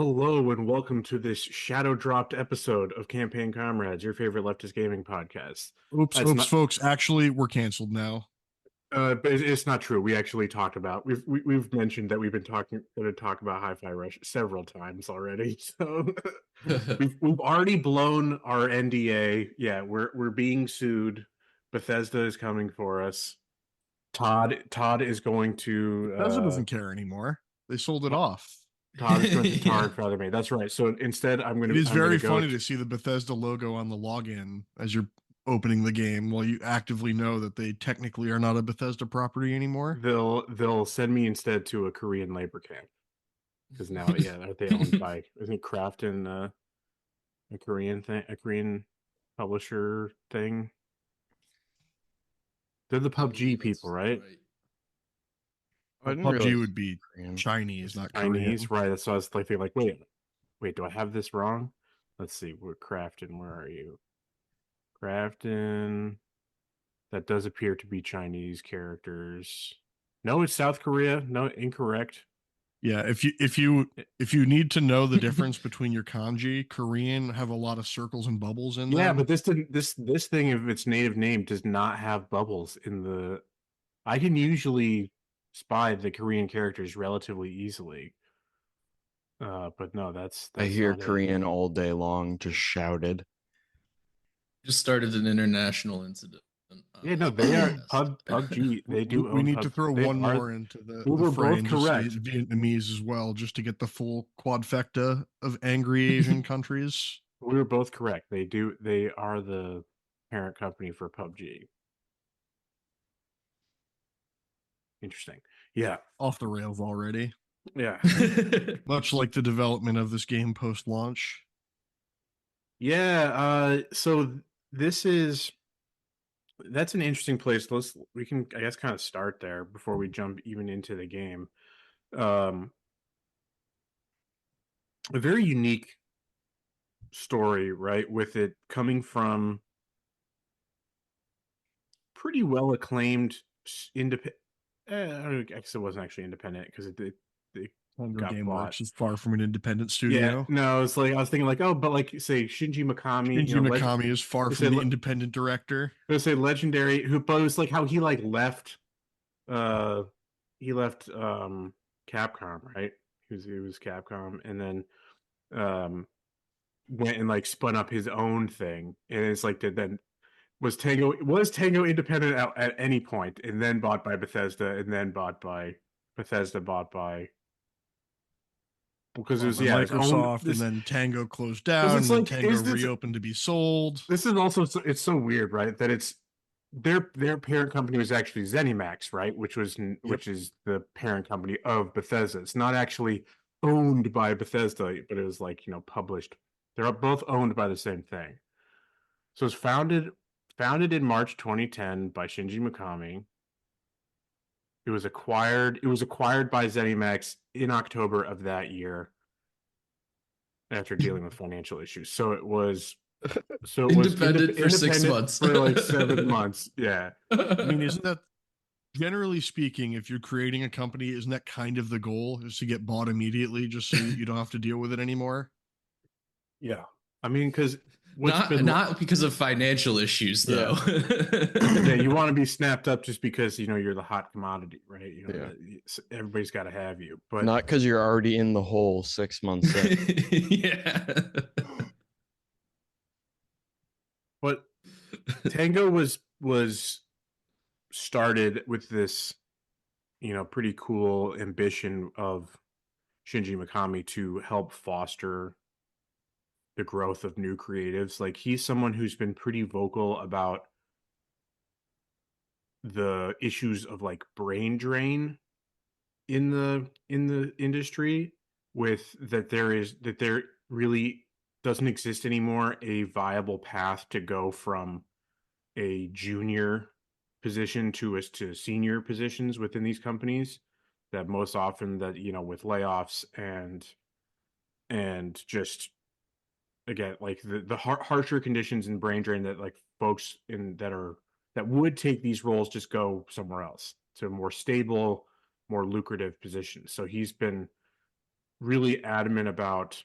Hello and welcome to this shadow dropped episode of Campaign Comrades, your favorite leftist gaming podcast. Oops, That's oops, not, folks. Actually, we're canceled now. but it's not true. We actually talked about we've mentioned that we've been going to talk about HiFi Rush several times already. So we've already blown our NDA. Yeah, we're being sued. Bethesda is coming for us. Todd is going to Bethesda doesn't care anymore. They sold it uh, off. Todd is going to tar Yeah. and feather me. That's right. So instead, It is I'm gonna very go. funny to see the Bethesda logo on the login as you're opening the game while you actively know that they technically are not a Bethesda property anymore. They'll send me instead to a Korean labor camp because now, yeah, are they owned by isn't Kraft in a Korean thing, a Korean publisher thing? They're the I PUBG believe people, that's right? right. I didn't PUBG realize would be Korean. Chinese, not Chinese, Korean. right? That's why I was like thinking, like, wait, do I have this wrong? Let's see. We're Crafton. Where are you? Crafton. That does appear to be Chinese characters. No, it's South Korea. No, incorrect. Yeah, if you need to know the difference between your kanji, Korean have a lot of circles and bubbles in Yeah, them. but this thing of its native name does not have bubbles in the. I can usually spy the Korean characters relatively easily. But no, that's I that's hear not it. Korean all day long, just shouted. Just started an international incident on Yeah, no, this they are podcast. PUBG. They We, do we own need to PUBG. throw They one are. more into the, We the were fray both and just say correct. it Vietnamese as well, just to get the full quadfecta of angry Asian countries. We were both correct. They do. They are the parent company for PUBG. Interesting. Yeah. Off the rails already. Yeah. Much like the development of this game post launch. Yeah. So this is that's an interesting place. We can I guess kind of start there before we jump even into the game. Um, a very unique story, right? With it coming from pretty well acclaimed independent. I guess it wasn't actually independent because it Tango got bought. Gameworks is far from an independent Yeah, studio. no, it's like I was thinking like, oh, but like say Shinji Mikami, Shinji Mikami is far they from say the independent director. they say legendary who, but it was like how he like left, uh, he left Capcom, right? He was Capcom, and then um went and like spun up his own thing, and it's like then was Tango independent at any point, and then bought by Bethesda, and then bought by Bethesda, bought by because it Bought was by yeah, it's owned Microsoft, and this then Tango closed because down, it's and then like Tango is this reopened to be sold. this is also it's so weird, right? That it's their parent company was actually ZeniMax, right? Yep. Which is the parent company of Bethesda. It's not actually owned by Bethesda, but it was like published. They're both owned by the same thing. So it's founded in March 2010 by Shinji Mikami. It was acquired by ZeniMax in October of that year after dealing with financial issues. So it was Independent for 6 independent months. for like 7 months. Yeah. I mean, isn't that generally speaking, if you're creating a company, isn't that kind of the goal? Is to get bought immediately just so you don't have to deal with it anymore? Yeah. I mean, because what's not been not because of financial issues though. yeah, you want to be snapped up just because you're the hot commodity, right? Yeah. Everybody's got to have you, but Not because you're already in the hole 6 months in. Yeah. but Tango was started with this pretty cool ambition of Shinji Mikami to help foster the growth of new creatives. Like he's someone who's been pretty vocal about the issues of like brain drain in the industry, with that there really doesn't exist anymore a viable path to go from a junior position to senior positions within these companies, that most often that with layoffs and just again like the harsher conditions and brain drain, that like folks that would take these roles just go somewhere else to more stable, more lucrative positions. So he's been really adamant about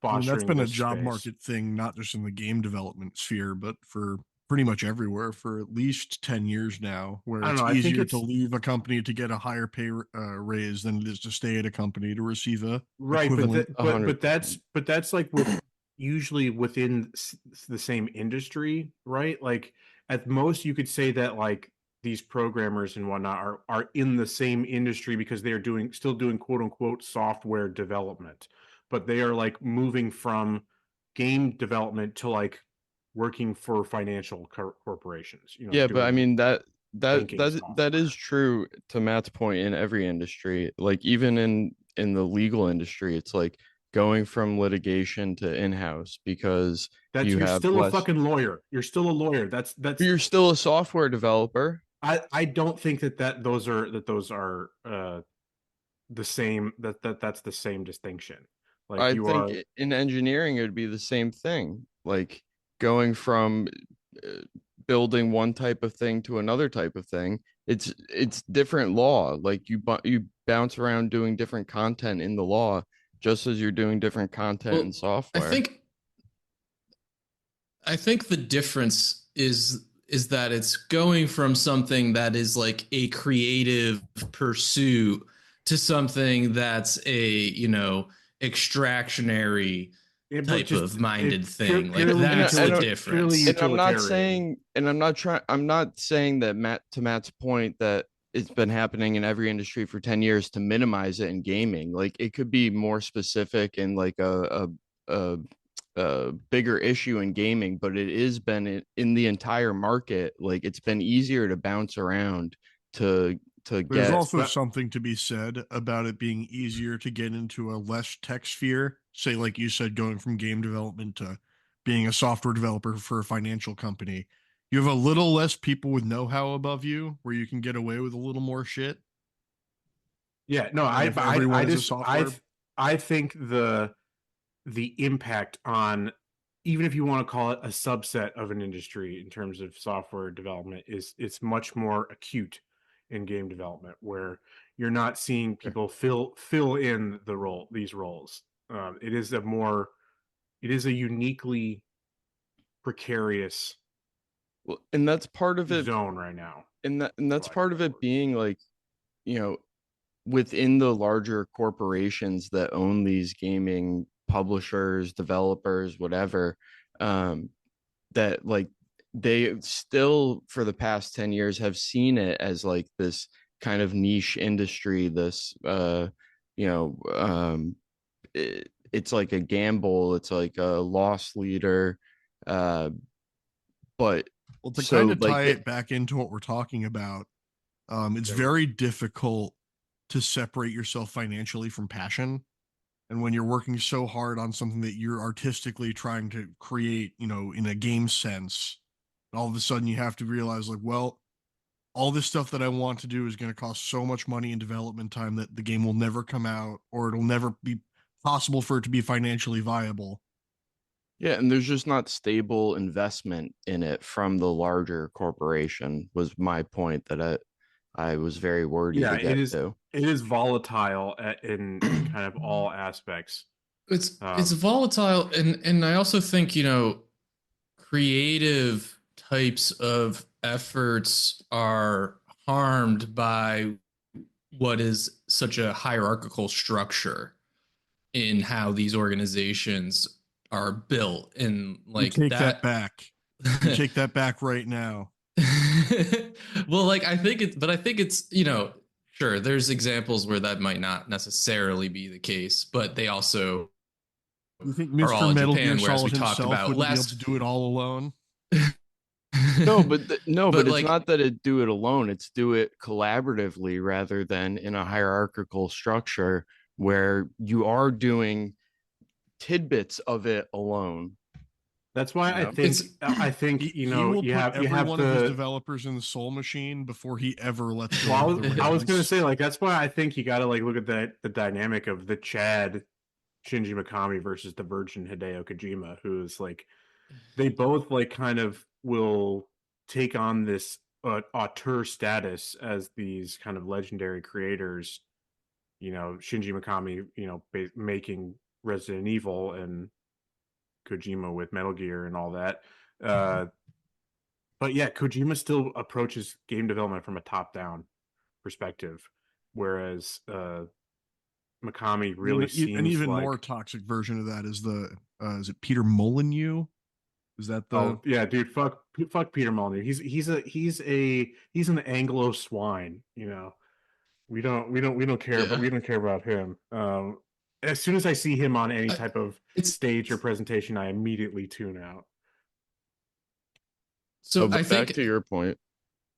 I mean, that's fostering been a this job space. market thing, not just in the game development sphere, but for pretty much everywhere for at least 10 years now, where I don't it's know. I think easier to it's leave a company to get a higher pay raise than it is to stay at a company to receive a right, equivalent. but that's like with usually within the same industry, right? Like at most you could say that like these programmers and whatnot are in the same industry because they are still doing quote unquote software development, but they are like moving from game development to like working for financial corporations, you know, Yeah, but I doing mean banking that is software. true to Matt's point in every industry. Like even in the legal industry, it's like going from litigation to in-house because That's you you're have still a less. fucking lawyer. You're still a lawyer. But you're still a software developer. I don't think those are the same that's the same distinction. Like I you think are in engineering it would be the same thing. Like going from uh, building one type of thing to another type of thing. It's different law. Like you bounce around doing different content in the law, just as you're doing different content in Well, I software. think I think the difference is that it's going from something that is like a creative pursuit to something that's a, extractionary but type just of minded thing. Like purely And that's I the don't purely difference. and I'm not utilitarian. saying I'm not saying that Matt's point that it's been happening in every industry for 10 years to minimize it in gaming. Like it could be more specific and like a bigger issue in gaming, but it has been in the entire market. Like it's been easier to bounce around to There's get. also something to be said about it being easier to get into a less tech sphere. Say, like you said, going from game development to being a software developer for a financial company. You have a little less people with know-how above you where you can get away with a little more shit Yeah, no, than if everyone is a software. I think the impact on, even if you want to call it a subset of an industry in terms of software development, is it's much more acute in game development, where you're not seeing people fill in these roles. It is a uniquely precarious Well, and that's part of it. zone right now, And for that's lack of part a of better it word. being like, you know, within the larger corporations that own these gaming publishers, developers, whatever, um, that like they still for the past 10 years have seen it as like this kind of niche industry, this it's like a gamble, it's like a loss leader. Uh, but Well, to kind so of like tie it back into what we're talking about, it's Yeah, very difficult to separate yourself financially from passion. And when you're working so hard on something that you're artistically trying to create, in a game sense, all of a sudden you have to realize, like, well, all this stuff that I want to do is going to cost so much money in development time that the game will never come out or it'll never be possible for it to be financially viable. yeah, and there's just not stable investment in it from the larger corporation was my point that I was very wordy yeah, to get to. it is volatile in kind of all aspects. It's Um, volatile, and I also think, creative types of efforts are harmed by what is such a hierarchical structure in how these organizations are built, and You like take that that. back. You take that back right now. Well, like I think it's, sure, there's examples where that might not necessarily be the case, but they also You think are Mr. all in Metal Gear Japan, whereas we Solid talked himself about wouldn't be able to last. do it all alone? No, but no, But but it's like, not that it do it alone. It's do it collaboratively rather than in a hierarchical structure where you are doing tidbits of it alone. that's why You know, it's I think He will put you every have one of his to. developers in the soul machine before he ever lets go Well, of the I was gonna reins. say like that's why I think you got to like look at the dynamic of the Chad Shinji Mikami versus the Virgin Hideo Kojima, who's like they both like kind of will take on this auteur status as these kind of legendary creators Shinji Mikami, making Resident Evil, and Kojima with Metal Gear and all that. But yeah, Kojima still approaches game development from a top-down perspective, whereas Mikami really An seems even like more toxic version of that is is it Peter Molyneux? Is that the yeah, dude, fuck Peter Molyneux. He's an Anglo swine. We don't care, but Yeah. we don't care about him. As soon as I see him on any I- type of it's stage or presentation, I immediately tune out. so I But back think to your point,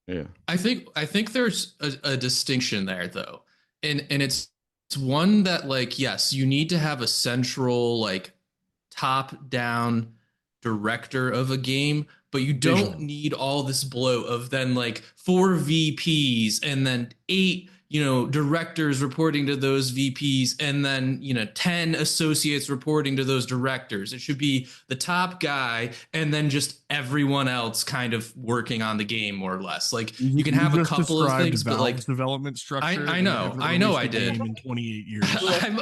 yeah. I think there's a distinction there though. And it's one that like yes, you need to have a central like top down director of a game, but you don't vision? need all this bloat of then like 4 VPs and then 8 directors reporting to those VPs and then 10 associates reporting to those directors. It should be the top guy and then just everyone else kind of working on the game more or less. Like you can have a just couple of described things, but Valve's like development structure. I and they know, haven't I know released I a did. game in 28 years.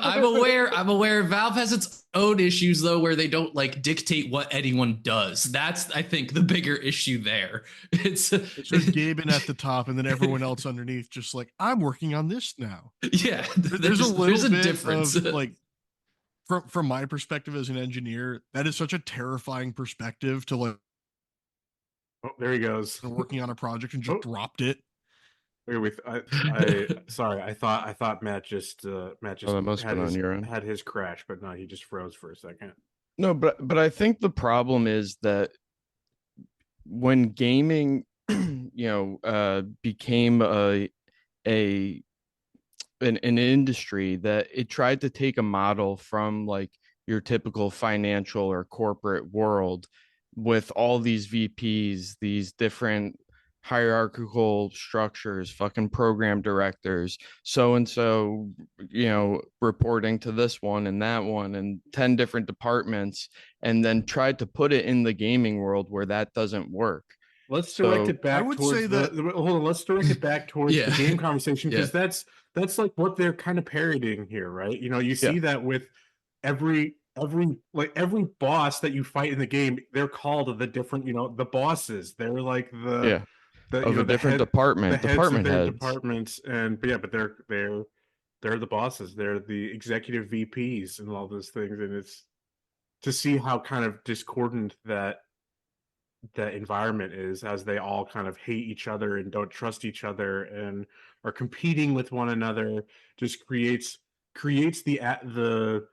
I'm aware. I'm aware. Valve has its own issues though, where they don't like dictate what anyone does. That's I think the bigger issue there. It's just Gaben at the top, and then everyone else underneath, just like I'm working on this now. yeah. There's a little there's a bit difference. of like, from my perspective as an engineer, that is such a terrifying perspective to like. Oh, there he goes. Working on a project and just dropped it. Sorry, I thought Matt just that must have been on your end. had his crash, but no, he just froze for a second. No, but I think the problem is that when gaming, became an industry, that it tried to take a model from like your typical financial or corporate world with all these VPs, these different hierarchical structures, fucking program directors, so and so, reporting to this one and that one and 10 different departments, and then tried to put it in the gaming world where that doesn't work. Let's direct it back towards hold on, let's direct it back towards the game conversation, because that's like what they're kind of parodying here, right? You see that with every boss that you fight in the game, they're called the different, the bosses. They're like the of a different department, the department heads of their heads. departments, but they're the bosses. They're the executive VPs and all those things, and it's to see how kind of discordant that environment is, as they all kind of hate each other and don't trust each other and are competing with one another, just creates the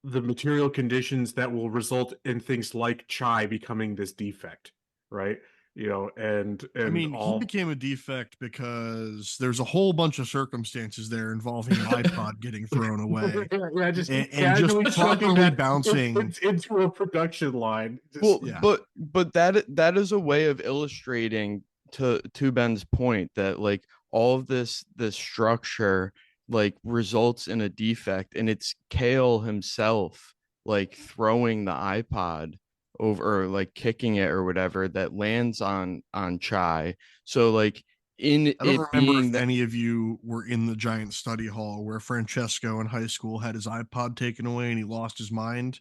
material conditions that will result in things like chai becoming this defect, right? And I mean, he became a defect because there's a whole bunch of circumstances there involving an iPod getting thrown away. Yeah, just and just properly bouncing into a production line. But that is a way of illustrating to Ben's point that like all of this structure like results in a defect, and it's Kale himself like throwing the iPod over, or like kicking it or whatever, that lands on Chai. So like I don't remember if any of you were in the giant study hall where Francesco in high school had his iPod taken away and he lost his mind,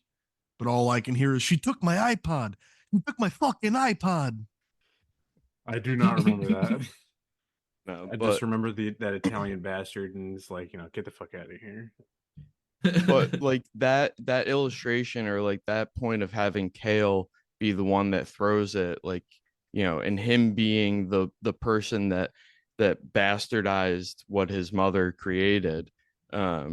but all I can hear is, "She took my iPod. You took my fucking iPod." I do not remember that. No, I just remember that Italian bastard, and it's like, get the fuck out of here. But like that illustration, or like that point of having Kale be the one that throws it, like, and him being the person that bastardized what his mother created, I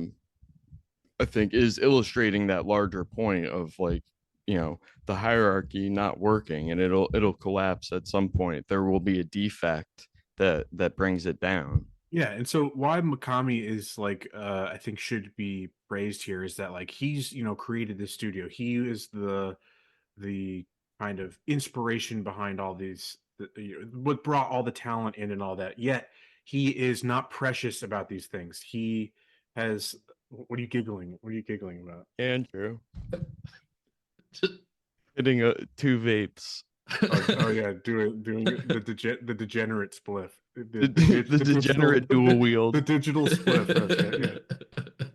think is illustrating that larger point of like, the hierarchy not working, and it'll collapse at some point. There will be a defect that brings it down. Yeah, and so why Mikami is like, I think should be praised here, is that like he's created this studio. He is the kind of inspiration behind all these, what brought all the talent in and all that. Yet he is not precious about these things. He has. What are you giggling? What are you giggling about? Andrew hitting 2 vapes. Oh yeah, doing the degenerate spliff. The degenerate dual wield. The digital spliff. That's it. Yeah.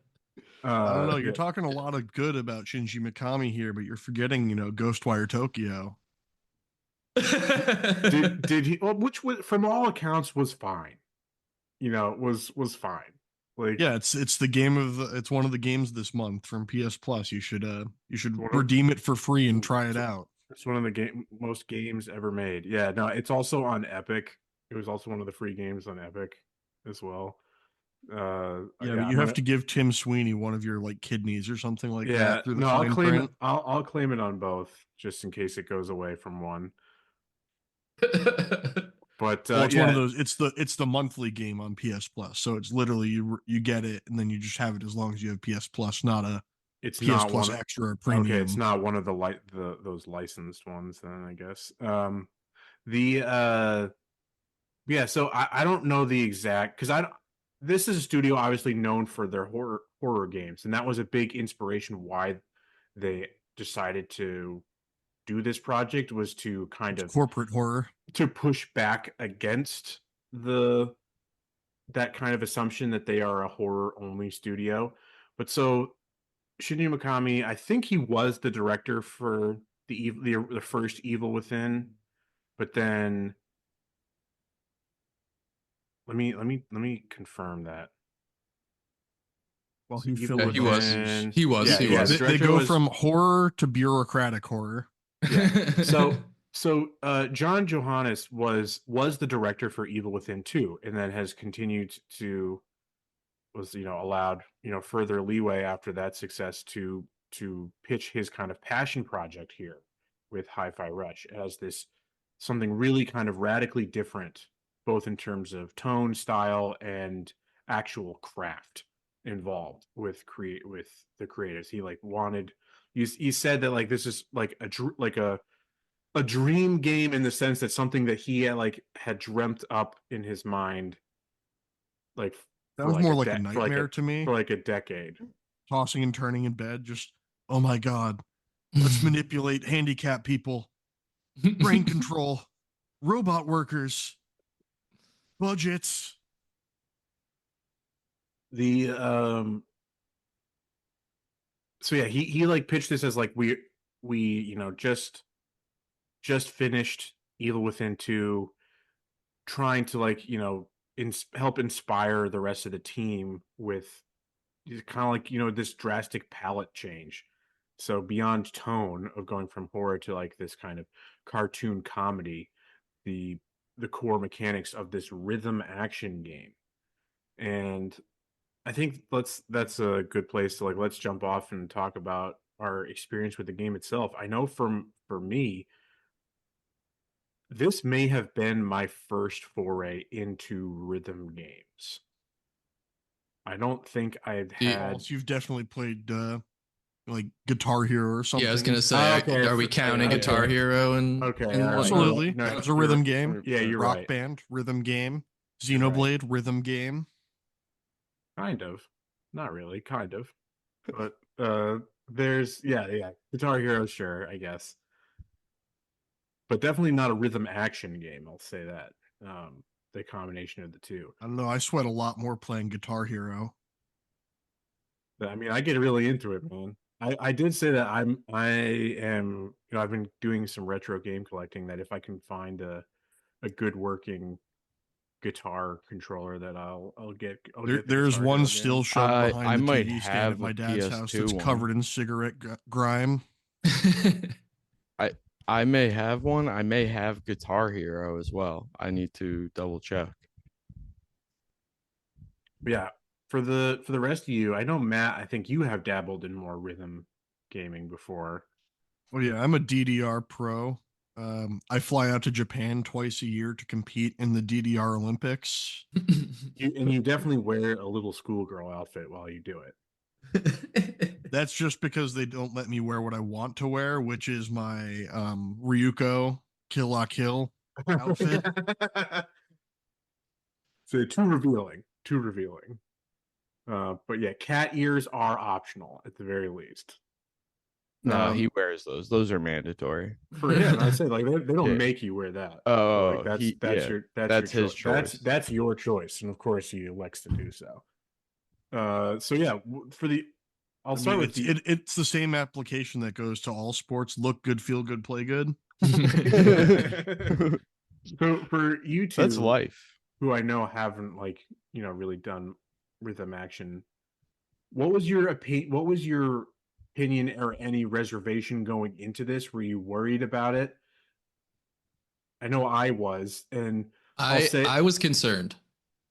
I don't know. You're Yeah. talking a lot of good about Shinji Mikami here, but you're forgetting, Ghostwire Tokyo. Did he? Well, which was, from all accounts, was fine. Was fine. Like, Yeah, it's it's one of the games this month from PS Plus. You should one of- redeem it for free and try it out. It's one of the most games ever made. Yeah, no, it's also on Epic. It was also one of the free games on Epic as well. Yeah, Yeah, but you have to give Tim Sweeney one of your like kidneys or something like Yeah, that through the no, I'll fine claim it. print. I'll claim it on both, just in case it goes away from one. But Well, it's yeah, one of those. It's the monthly game on PS Plus, so it's literally you get it and then you just have it as long as you have PS Plus, not a it's PS not Plus one. extra or Okay, premium. it's not one of those licensed ones. Then I guess. The Yeah, so I don't know the exact, because this is a studio obviously known for their horror games, and that was a big inspiration why they decided to do this project, was to kind of Corporate horror. to push back against that kind of assumption that they are a horror only studio. But so Shinji Mikami, I think he was the director for the first Evil Within, but then let me confirm that. Well, So he Evil filled he was. Within- He was. Yeah, he yeah, was. the They director go was- from horror to bureaucratic horror. Yeah. So John Johannes was the director for Evil Within 2, and then has continued to was allowed further leeway after that success to pitch his kind of passion project here with HiFi Rush as this something really kind of radically different, both in terms of tone, style, and actual craft involved with the creators. He like wanted. He said that like this is like a dream game, in the sense that something that he had dreamt up in his mind, like That for was like more a like a de- nightmare to me. for like a decade. Tossing and turning in bed, just oh my god, let's manipulate handicapped people, brain control, robot workers, budgets. The So yeah, he like pitched this as like we just finished Evil Within 2, trying to help inspire the rest of the team with kind of like this drastic palette change. So beyond tone of going from horror to like this kind of cartoon comedy, the core mechanics of this rhythm action game. And I think that's a good place to let's jump off and talk about our experience with the game itself. I know for me, this may have been my first foray into rhythm games. I don't think I've had. So you've definitely played like Guitar Hero or something. Yeah, I was gonna say, okay. are we counting Okay. Guitar Hero and Okay, and all right. Absolutely. No, That's a rhythm you're- game. Yeah, you're Rock right. Band, rhythm game. You're right. Xenoblade, rhythm game. Kind of, not really, kind of, but there's yeah, Guitar Hero, sure, I guess, but definitely not a rhythm action game. I'll say that. The combination of the two. I don't know. I sweat a lot more playing Guitar Hero. But, I mean, I get really into it, man. I did say that I am I've been doing some retro game collecting. That if I can find a good working guitar controller, that I'll get. There's Guitar one Hero still game. shoved I behind the might TV stand have at my a dad's house PS2 that's one. covered in cigarette grime. I may have one. I may have Guitar Hero as well. I need to double check. Yeah, for the rest of you, I know Matt, I think you have dabbled in more rhythm gaming before. Oh yeah, I'm a DDR pro. I fly out to Japan twice a year to compete in the DDR Olympics. You definitely wear a little schoolgirl outfit while you do it. That's just because they don't let me wear what I want to wear, which is my Ryuko Kill La Kill outfit. So too revealing. Too revealing. But yeah, cat ears are optional at the very least. No, he wears those. Those are mandatory. For him. I say like they don't Yeah. make you wear that. Oh, Like that's your that's your his choice. That's your choice, and of course he elects to do so. So yeah, I'll start with it's the same application that goes to all sports. Look good, feel good, play good. So for you two, That's life. who I know haven't really done rhythm action, what was your opinion or any reservation going into this? Were you worried about it? I know I was, and I was concerned.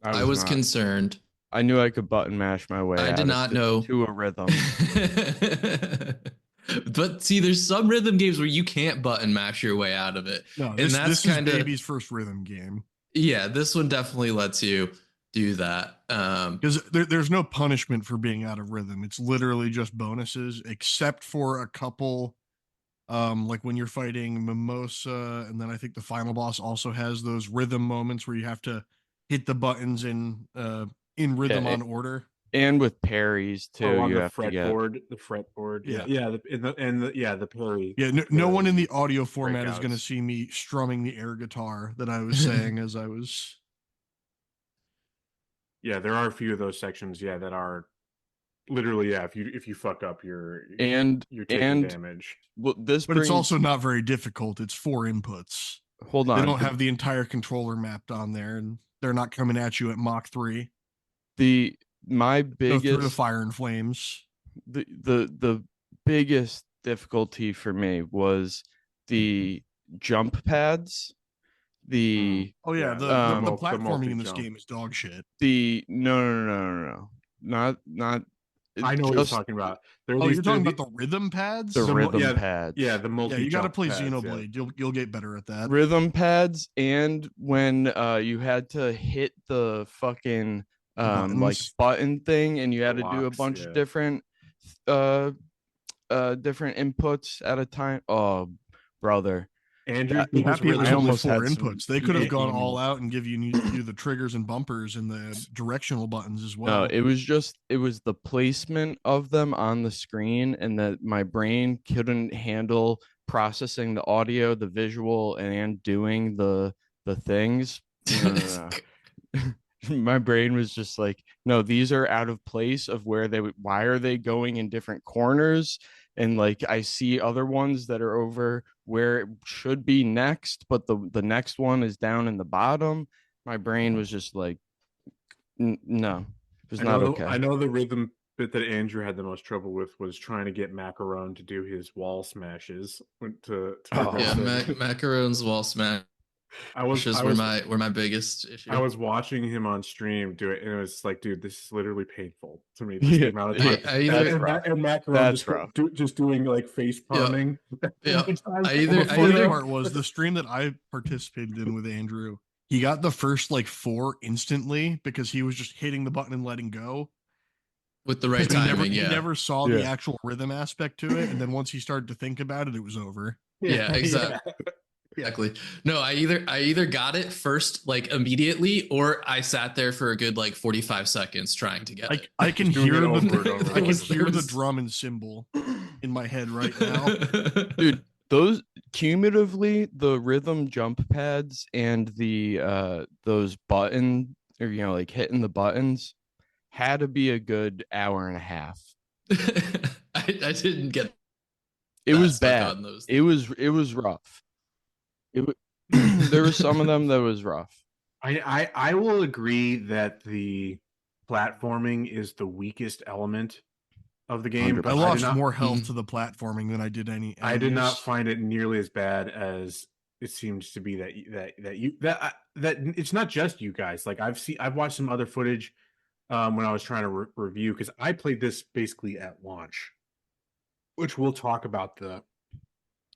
I was not. concerned. I knew I could button mash my way. I did not know to a rhythm. But see, there's some rhythm games where you can't button mash your way out of it. No, this is baby's first rhythm game. Yeah, this one definitely lets you do that. Because there's no punishment for being out of rhythm. It's literally just bonuses, except for a couple. Like when you're fighting Mimosa, and then I think the final boss also has those rhythm moments where you have to hit the buttons in rhythm on order. And with parries too, on you the have fretboard, the fretboard. The parry. Yeah, no one in the audio format is going to see me strumming the air guitar that I was saying as I was. Yeah, there are a few of those sections. Yeah, that are literally if you fuck up, you're taking damage. Well, but it's also not very difficult. It's 4 inputs. Hold on, they don't have the entire controller mapped on there, and they're not coming at you at Mach 3. My biggest go through the fire and flames. The biggest difficulty for me was the jump pads. The platforming in this game is dog shit. No. Not I know what you're talking about. You're talking about the rhythm pads? The rhythm pads. Yeah, the multi. Yeah, you got to play Xenoblade. Yeah. You'll get better at that. Rhythm pads, and when you had to hit the fucking button thing, and you had to do a bunch of different different inputs at a time. Oh, brother. Andrew, happy it was only 4 inputs. They could have gone all out and give you the triggers and bumpers and the directional buttons as well. No, it was the placement of them on the screen, and that my brain couldn't handle processing the audio, the visual, and doing the things. No. My brain was just like, no, these are out of place of why are they going in different corners? And like I see other ones that are over where it should be next, but the next one is down in the bottom. My brain was just like, no, it was not okay. I know the rhythm bit that Andrew had the most trouble with was trying to get Macaron to do his wall smashes. Macaron's wall smash. Were my biggest issue. I was watching him on stream do it, and it was like, dude, this is literally painful to me. The amount of time. And Macaron just doing like face palming. Yeah. The funny part was the stream that I participated in with Andrew. He got the first 4 instantly because he was just hitting the button and letting go with the right timing. He never saw the actual rhythm aspect to it, and then once he started to think about it, it was over. Yeah, exactly. Exactly. No, I either got it first immediately, or I sat there for a good 45 seconds trying to get it. I can hear the drum and cymbal in my head right now. Dude, those cumulatively, the rhythm jump pads and the those button or hitting the buttons had to be a good hour and a half. I didn't get it was bad. It was rough. There were some of them that was rough. I will agree that the platforming is the weakest element of the game. But I lost more health to the platforming than I did any enemies. I did not find it nearly as bad as it seems to be that it's not just you guys. I've watched some other footage when I was trying to review, because I played this basically at launch, which we'll talk about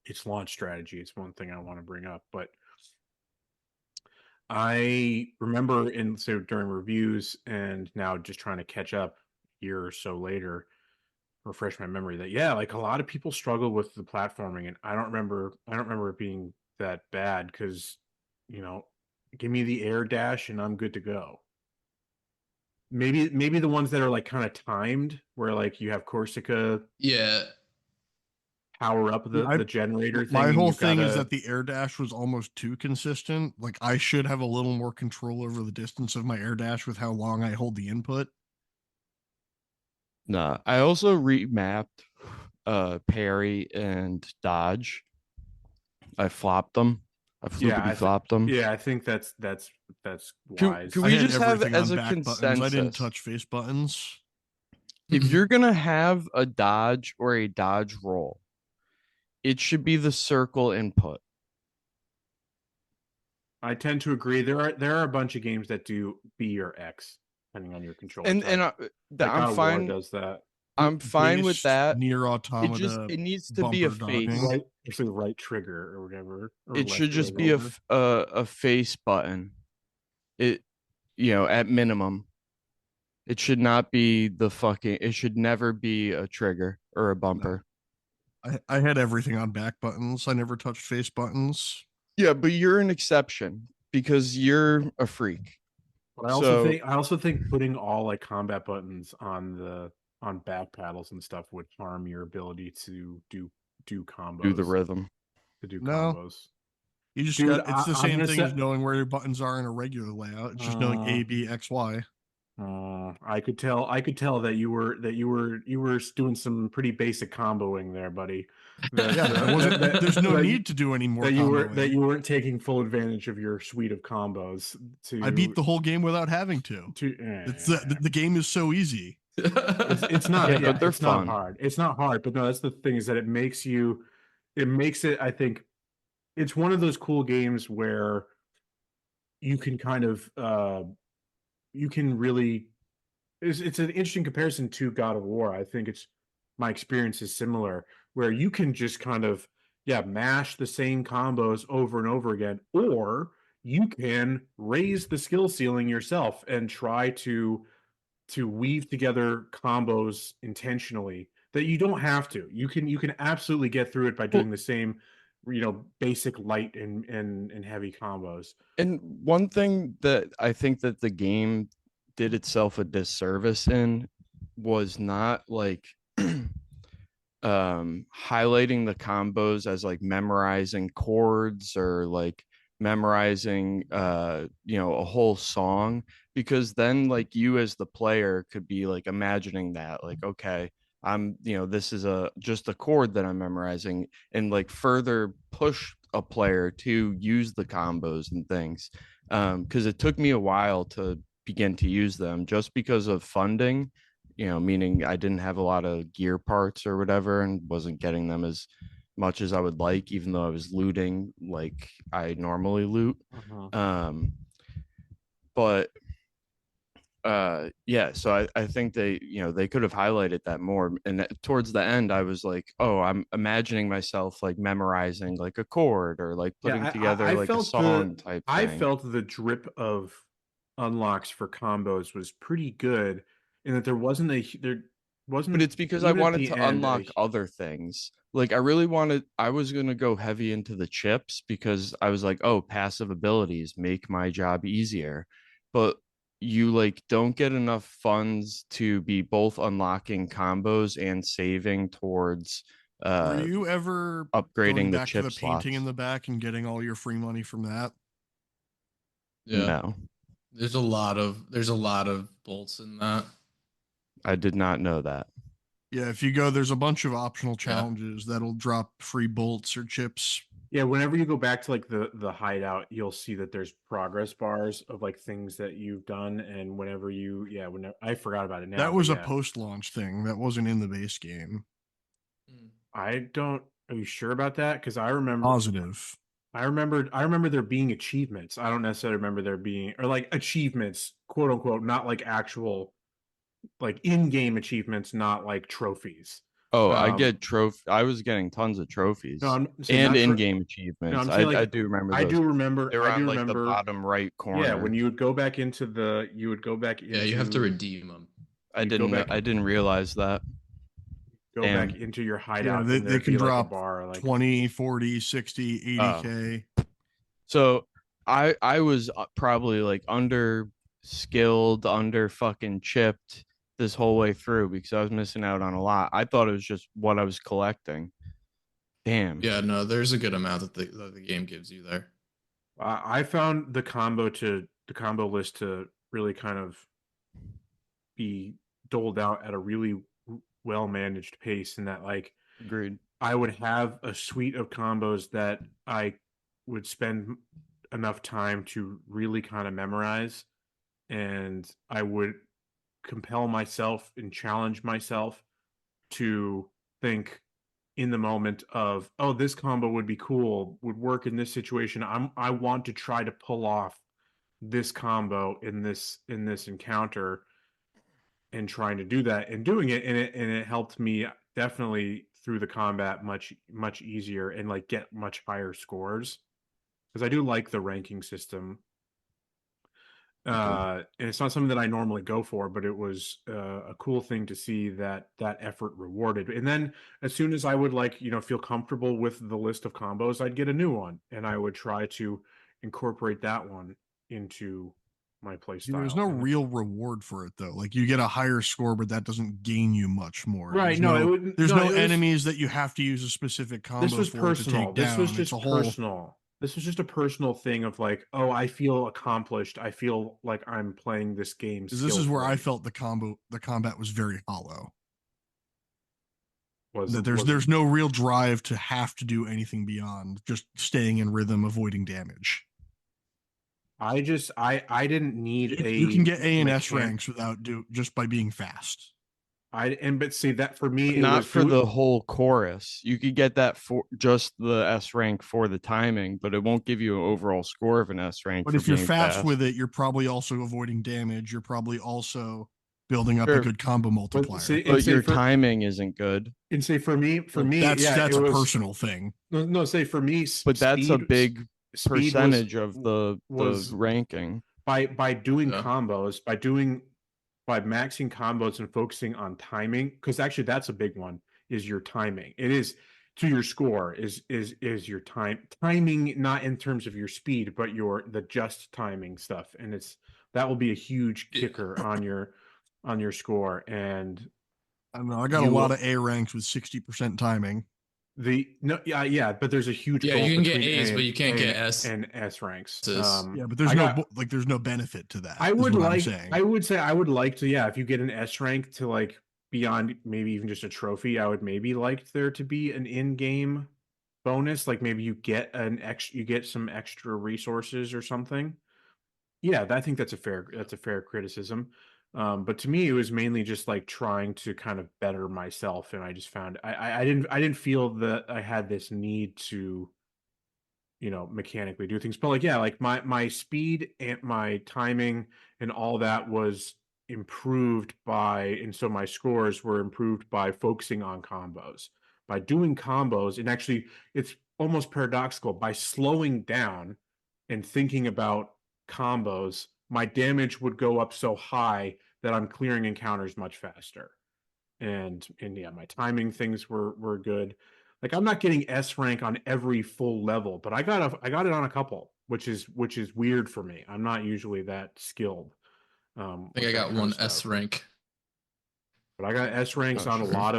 its launch strategy. It's one thing I want to bring up, but I remember during reviews and now just trying to catch up a year or so later, refresh my memory that a lot of people struggle with the platforming, and I don't remember it being that bad, because give me the air dash and I'm good to go. Maybe the ones that are kind of timed, where you have Corsica. Yeah. power up the generator thing. My and whole you thing is gotta- that the air dash was almost too consistent. Like I should have a little more control over the distance of my air dash with how long I hold the input. Nah, I also remapped parry and dodge. I flopped them. I floppity flopped them. Yeah, I think that's wise. Can I we had just have everything as on a back buttons. I didn't consensus? touch face buttons. If you're gonna have a dodge or a dodge roll, it should be the circle input. I tend to agree. There are a bunch of games that do B or X depending on your controller And type. Like I'm God of War fine. does that. I'm fine with Based that. near It needs to be a bumper face. dodging. Right, actually, right trigger or whatever. Or It left should just be trigger. a face button. It at minimum. It should not be the fucking. It should never be a trigger or a bumper. I had everything on back buttons. I never touched face buttons. Yeah, but you're an exception because you're a freak. But So I also think putting all like combat buttons on back paddles and stuff would harm your ability to do combos. do the rhythm. To do No. combos. You just Dude, got it's the I'm same gonna thing say- as knowing where your buttons are in a regular layout. It's just knowing A, B, X, Y. I could tell that you were doing some pretty basic comboing there, buddy. There's no need to do any more comboing. That you weren't taking full advantage of your suite of combos. I beat the whole game without having to. The game is so easy. It's not, Yeah, but they're it's fun. not hard. It's not hard, but no, that's the thing is that it makes it. I think it's one of those cool games where you can kind of you can really. It's an interesting comparison to God of War. I think my experience is similar, where you can just kind of mash the same combos over and over again, or you can raise the skill ceiling yourself and try to weave together combos intentionally that you don't have to. You can absolutely get through it by doing the same, basic light and heavy combos. And one thing that I think that the game did itself a disservice in was not like highlighting the combos as like memorizing chords or like memorizing a whole song, because then like you as the player could be like imagining that like, okay, I'm this is just a chord that I'm memorizing, and like further push a player to use the combos and things, because it took me a while to begin to use them just because of funding, meaning I didn't have a lot of gear parts or whatever and wasn't getting them as much as I would like, even though I was looting like I normally loot. But so I think they could have highlighted that more. And towards the end I was like, oh, I'm imagining myself like memorizing like a chord or like putting together like a song type thing. I felt the drip of unlocks for combos was pretty good, and that there wasn't but it's because I wanted to unlock other things. Like I was going to go heavy into the chips because I was like, oh, passive abilities make my job easier. But you like don't get enough funds to be both unlocking combos and saving towards were you ever upgrading back the chip to the slots. painting in the back and getting all your free money from that? Yeah. No. There's a lot of bolts in that. I did not know that. Yeah, if you go, there's a bunch of optional challenges that'll drop free bolts or chips. Yeah, whenever you go back to like the hideout, you'll see that there's progress bars of like things that you've done, and whenever I forgot about it now. That was a post-launch thing. That wasn't in the base game. Are you sure about that? Because I remember positive. I remember there being achievements. I don't necessarily remember there being, or like achievements, quote unquote, not like actual like in-game achievements, not like trophies. Oh, I get I was getting tons of trophies and in-game achievements. No, I do remember those. I do remember. They were on like the bottom right corner. Yeah, when you would go back into you have to redeem them. I didn't realize that. Back into your hideout. Yeah, they can drop like a bar, like 20, 40, 60, 80K. So I was probably like under skilled, under fucking chipped this whole way through because I was missing out on a lot. I thought it was just what I was collecting. Damn. Yeah, no, there's a good amount that the game gives you there. I found the combo list to really kind of be doled out at a really well managed pace, in that like Agreed. I would have a suite of combos that I would spend enough time to really kind of memorize, and I would compel myself and challenge myself to think in the moment of, oh, this combo would be cool, would work in this situation. I want to try to pull off this combo in this encounter, and trying to do that and doing it, and it helped me definitely through the combat much easier, and like get much higher scores, because I do like the ranking system. And it's not something that I normally go for, but it was a cool thing to see that effort rewarded. And then as soon as I would feel comfortable with the list of combos, I'd get a new one, and I would try to incorporate that one into my play style. There's no real reward for it though. Like, you get a higher score, but that doesn't gain you much more. Right? There's no enemies that you have to use a specific combo. This was for personal. To take down. This was just personal. This was just a personal thing of like, oh, I feel accomplished. I feel like I'm playing this game. This is where I felt the combat was very hollow. There's no real drive to have to do anything beyond just staying in rhythm, avoiding damage. I didn't need you can get A and S ranks just by being fast. But see, that for me, not for the whole chorus. You could get that for just the S rank for the timing, but it won't give you an overall score of an S rank. But if you're fast with it, you're probably also avoiding damage. You're probably also building up a good combo multiplier. But your timing isn't good. And say for me, that's a personal thing. No, say for me, but that's a big percentage of the ranking. By doing combos, by maxing combos and focusing on timing, because actually that's a big one, is your timing. It is to your score is your timing, not in terms of your speed, but the just timing stuff. And that will be a huge kicker on your score. And I don't know, I got a lot of A ranks with 60% timing. But there's a huge you can get A's, but you can't get S and S ranks. But there's no benefit to that. I would say I would like to, if you get an S rank to like beyond maybe even just a trophy, I would maybe like there to be an in-game bonus, like maybe you get some extra resources or something. Yeah, I think that's a fair criticism. But to me, it was mainly just like trying to kind of better myself, and I just found I didn't feel that I had this need to, mechanically do things. But like my speed and my timing and all that was improved and so my scores were improved by focusing on combos, by doing combos, and actually it's almost paradoxical, by slowing down and thinking about combos, my damage would go up so high that I'm clearing encounters much faster. And yeah, my timing things were good. Like, I'm not getting S rank on every full level, but I got it on a couple, which is weird for me. I'm not usually that skilled. I think I got one S rank. But I got S ranks on a lot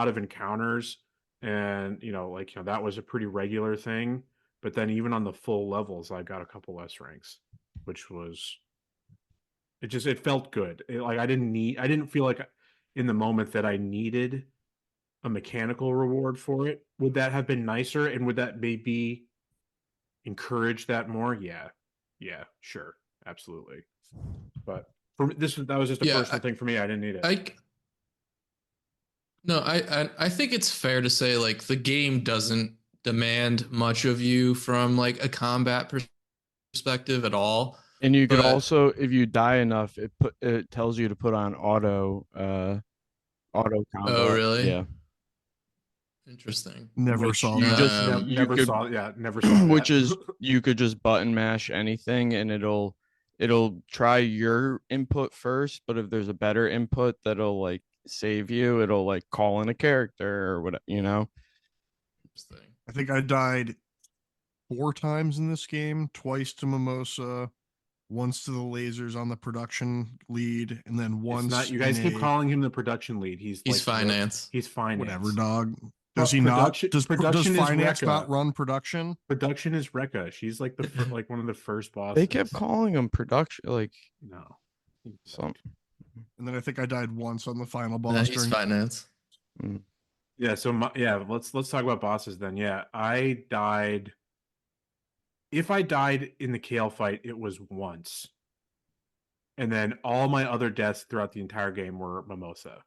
of encounters, and that was a pretty regular thing. But then even on the full levels, I got a couple S ranks, which was it felt good. I didn't feel like in the moment that I needed a mechanical reward for it. Would that have been nicer, and would that maybe encourage that more? Yeah, sure, absolutely. But that was just a personal thing for me. I didn't need it. I think it's fair to say like the game doesn't demand much of you from like a combat perspective at all. And you could also, if you die enough, it tells you to put on auto combat. Oh, really? Yeah. Interesting. Never saw that. Never saw that. Which is, you could just button mash anything and it'll try your input first, but if there's a better input that'll like save you, it'll like call in a character or whatever, Interesting. I think I died 4 times in this game, twice to Mimosa, once to the lasers on the production lead, and then once. You guys keep calling him the production lead. He's finance. He's finance. Whatever, dog. Does he not? Production- Does production is finance Rekka. not run production? Production is Rekka. She's like like one of the first bosses. They kept calling him production, like no. some. And then I think I died once on the final Yeah, boss he's during. finance. Yeah, so let's talk about bosses then. Yeah, I died. If I died in the Kale fight, it was once. And then all my other deaths throughout the entire game were Mimosa.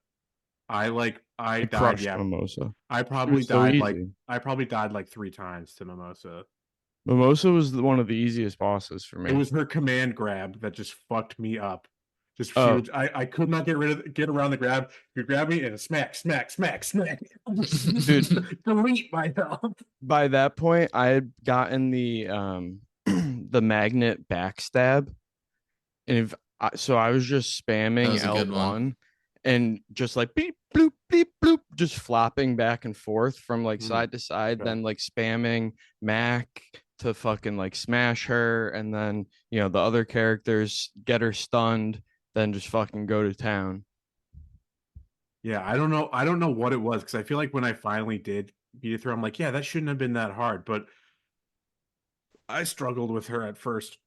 I died, crushed yeah. Mimosa. I probably was so died like 3 times to Mimosa. Mimosa was one of the easiest bosses for me. It was her command grab that just fucked me up. Just Oh. huge. I could not get around the grab. You grab me and smack. Dude. Delete my health. By that point, I had gotten the the magnet backstab, and so I was just spamming was a good one. L1 and just like beep bloop beep bloop, just flopping back and forth from like side to side, okay. then like spamming Mac to fucking like smash her, and then the other characters get her stunned, then just fucking go to town. Yeah, I don't know what it was, because I feel like when I finally did beat it through, I'm like, yeah, that shouldn't have been that hard, but I struggled with her at first,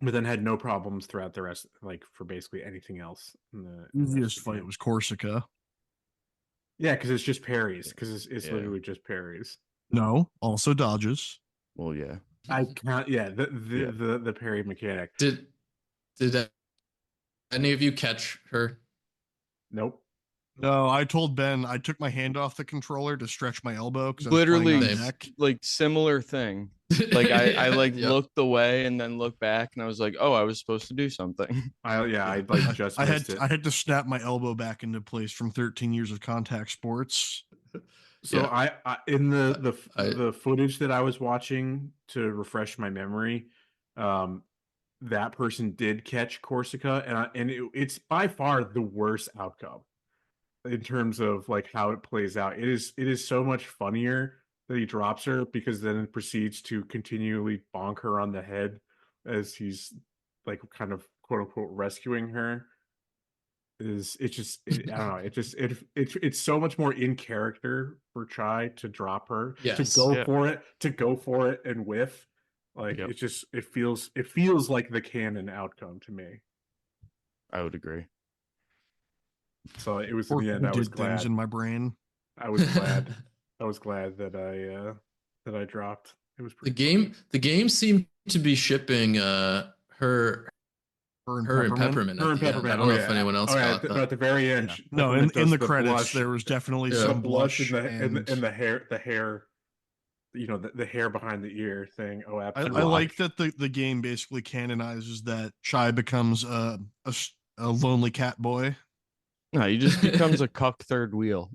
but then had no problems throughout the rest, like for basically anything else. The easiest fight was Corsica. Yeah, because it's just parries. Because it's Yeah. literally just parries. No, also dodges. Well, yeah. I can't. Yeah, the parry mechanic. Did any of you catch her? Nope. No, I told Ben I took my hand off the controller to stretch my elbow because Literally, deck. like similar thing. Like I like Yep. looked away and then looked back, and I was like, oh, I was supposed to do something. I like just missed it. I had to snap my elbow back into place from 13 years of contact sports. So Yeah. I in the footage that I was watching to refresh my memory, that person did catch Corsica, and it's by far the worst outcome in terms of like how it plays out. It is so much funnier that he drops her, because then it proceeds to continually bonk her on the head as he's like kind of quote unquote rescuing her. I don't know, it's so much more in character for Chai to drop her, Yes. to go for it and whiff. Like Yep. it feels like the canon outcome to me. I would agree. So it was in the end. I was glad. Things in my brain. I was glad. I was glad that I dropped. It was pretty the game seemed to be shipping her and Peppermint. Her and Peppermint. I don't know if anyone else got that. But at the very end, yeah. No, in the credits blush, there was definitely the some blush and the hair. The hair behind the ear thing. Oh, absolutely. I like that the game basically canonizes that Chai becomes a lonely cat boy. No, he just becomes a cuck third wheel.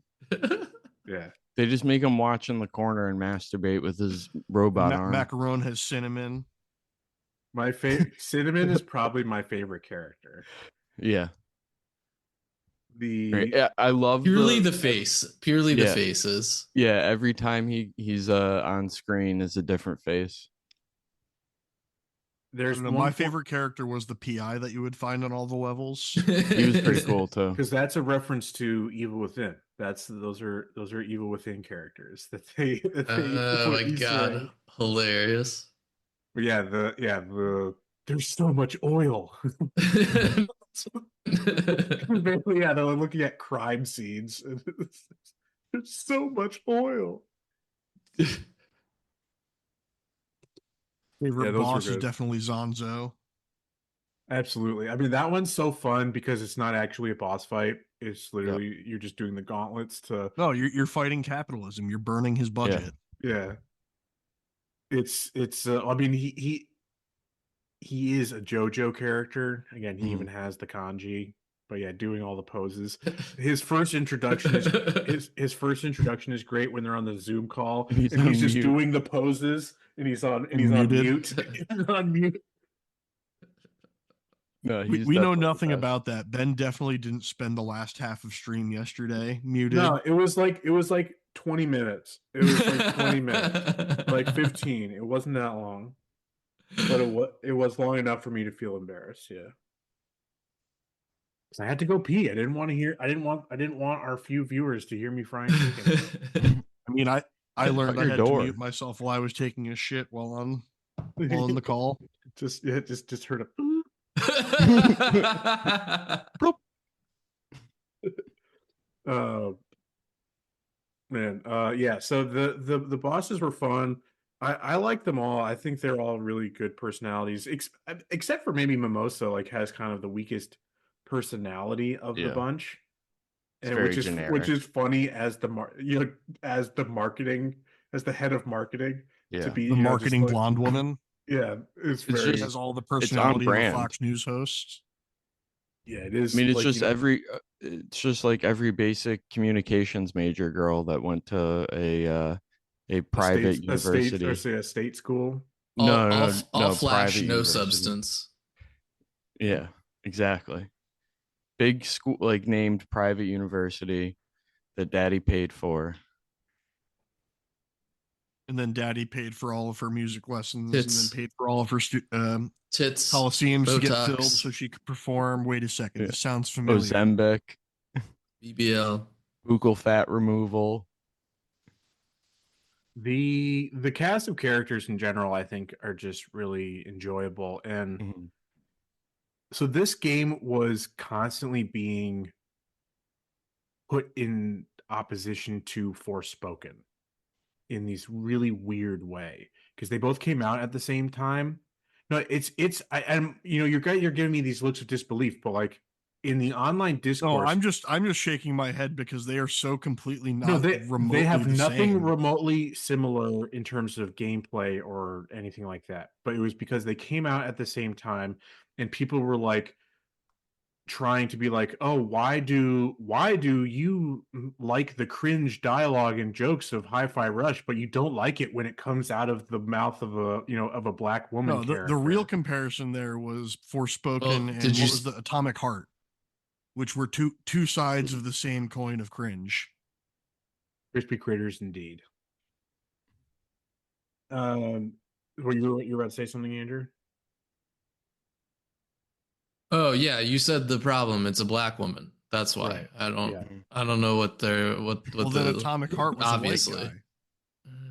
Yeah. They just make him watch in the corner and masturbate with his robot arm. Macaron has cinnamon. My favorite Cinnamon is probably my favorite character. Yeah. The I love purely the face. Purely the Yeah. faces. Yeah, every time he's on screen is a different face. My favorite character was the PI that you would find on all the levels. He was pretty cool too. Because that's a reference to Evil Within. Those are Evil Within characters that they oh my god, hilarious. But there's so much oil. Basically, yeah, they're looking at crime scenes. There's so much oil. Favorite boss is definitely Zonzo. Absolutely. I mean, that one's so fun because it's not actually a boss fight. It's literally you're just doing the gauntlets to. No, you're fighting capitalism. You're burning his budget. Yeah. It's. I mean, he is a JoJo character. Again, he even has the kanji. But yeah, doing all the poses. His first introduction is his first introduction is great when they're on the Zoom call and he's just doing the poses and he's on mute. He's on mute. No, we know nothing about that. Ben definitely didn't spend the last half of stream yesterday muted. No, it was like 20 minutes. It was like 20 minutes, like 15. It wasn't that long, but it was long enough for me to feel embarrassed. Yeah. 'Cause I had to go pee. I didn't want our few viewers to hear me frying chicken. I mean, I learned I your had door. to mute myself while I was taking a shit while on the call. just heard a Bloop. man. Yeah. So the bosses were fun. I like them all. I think they're all really good personalities, except for maybe Mimosa, like has kind of the weakest personality of the Yeah. bunch, It's and very which generic. is funny as as the marketing, as the head of marketing Yeah. to be The just marketing like, blonde woman yeah, it's It's very just- has all the on personality of a brand. Fox News host. yeah. It is. I mean, it's like, just it's just like every basic communications major girl that went to a private university. a state school. all flash, private no university. substance. Yeah, exactly. Big school, like named private university that daddy paid for. And then daddy paid for all of her music lessons Tits. and then paid for all of her Tits, coliseums to get Botox, filled so she could perform. Wait a second. Yeah. This sounds familiar. Ozempic, BBL. buccal fat removal. The cast of characters in general, I think, are just really enjoyable. And Mhm. so this game was constantly being put in opposition to Forspoken in this really weird way, because they both came out at the same time. No, I'm you're giving me these looks of disbelief, but like in the online discourse, No, I'm just shaking my head because they are so completely no, not remotely they have the nothing same. remotely similar in terms of gameplay or anything like that. But it was because they came out at the same time, and people were like trying to be like, oh, why do you like the cringe dialogue and jokes of Hi-Fi Rush, but you don't like it when it comes out of the mouth of a black woman No, character? the real comparison there was Forspoken Well, and did what you was the Atomic Heart, which were two sides of the same coin of cringe. Crispy critters indeed. Were you about to say something, Andrew? Oh yeah, you said the problem. It's a black woman. That's why. Right. Yeah. I don't know what they're what Well, the then Atomic Heart was obviously. a white guy.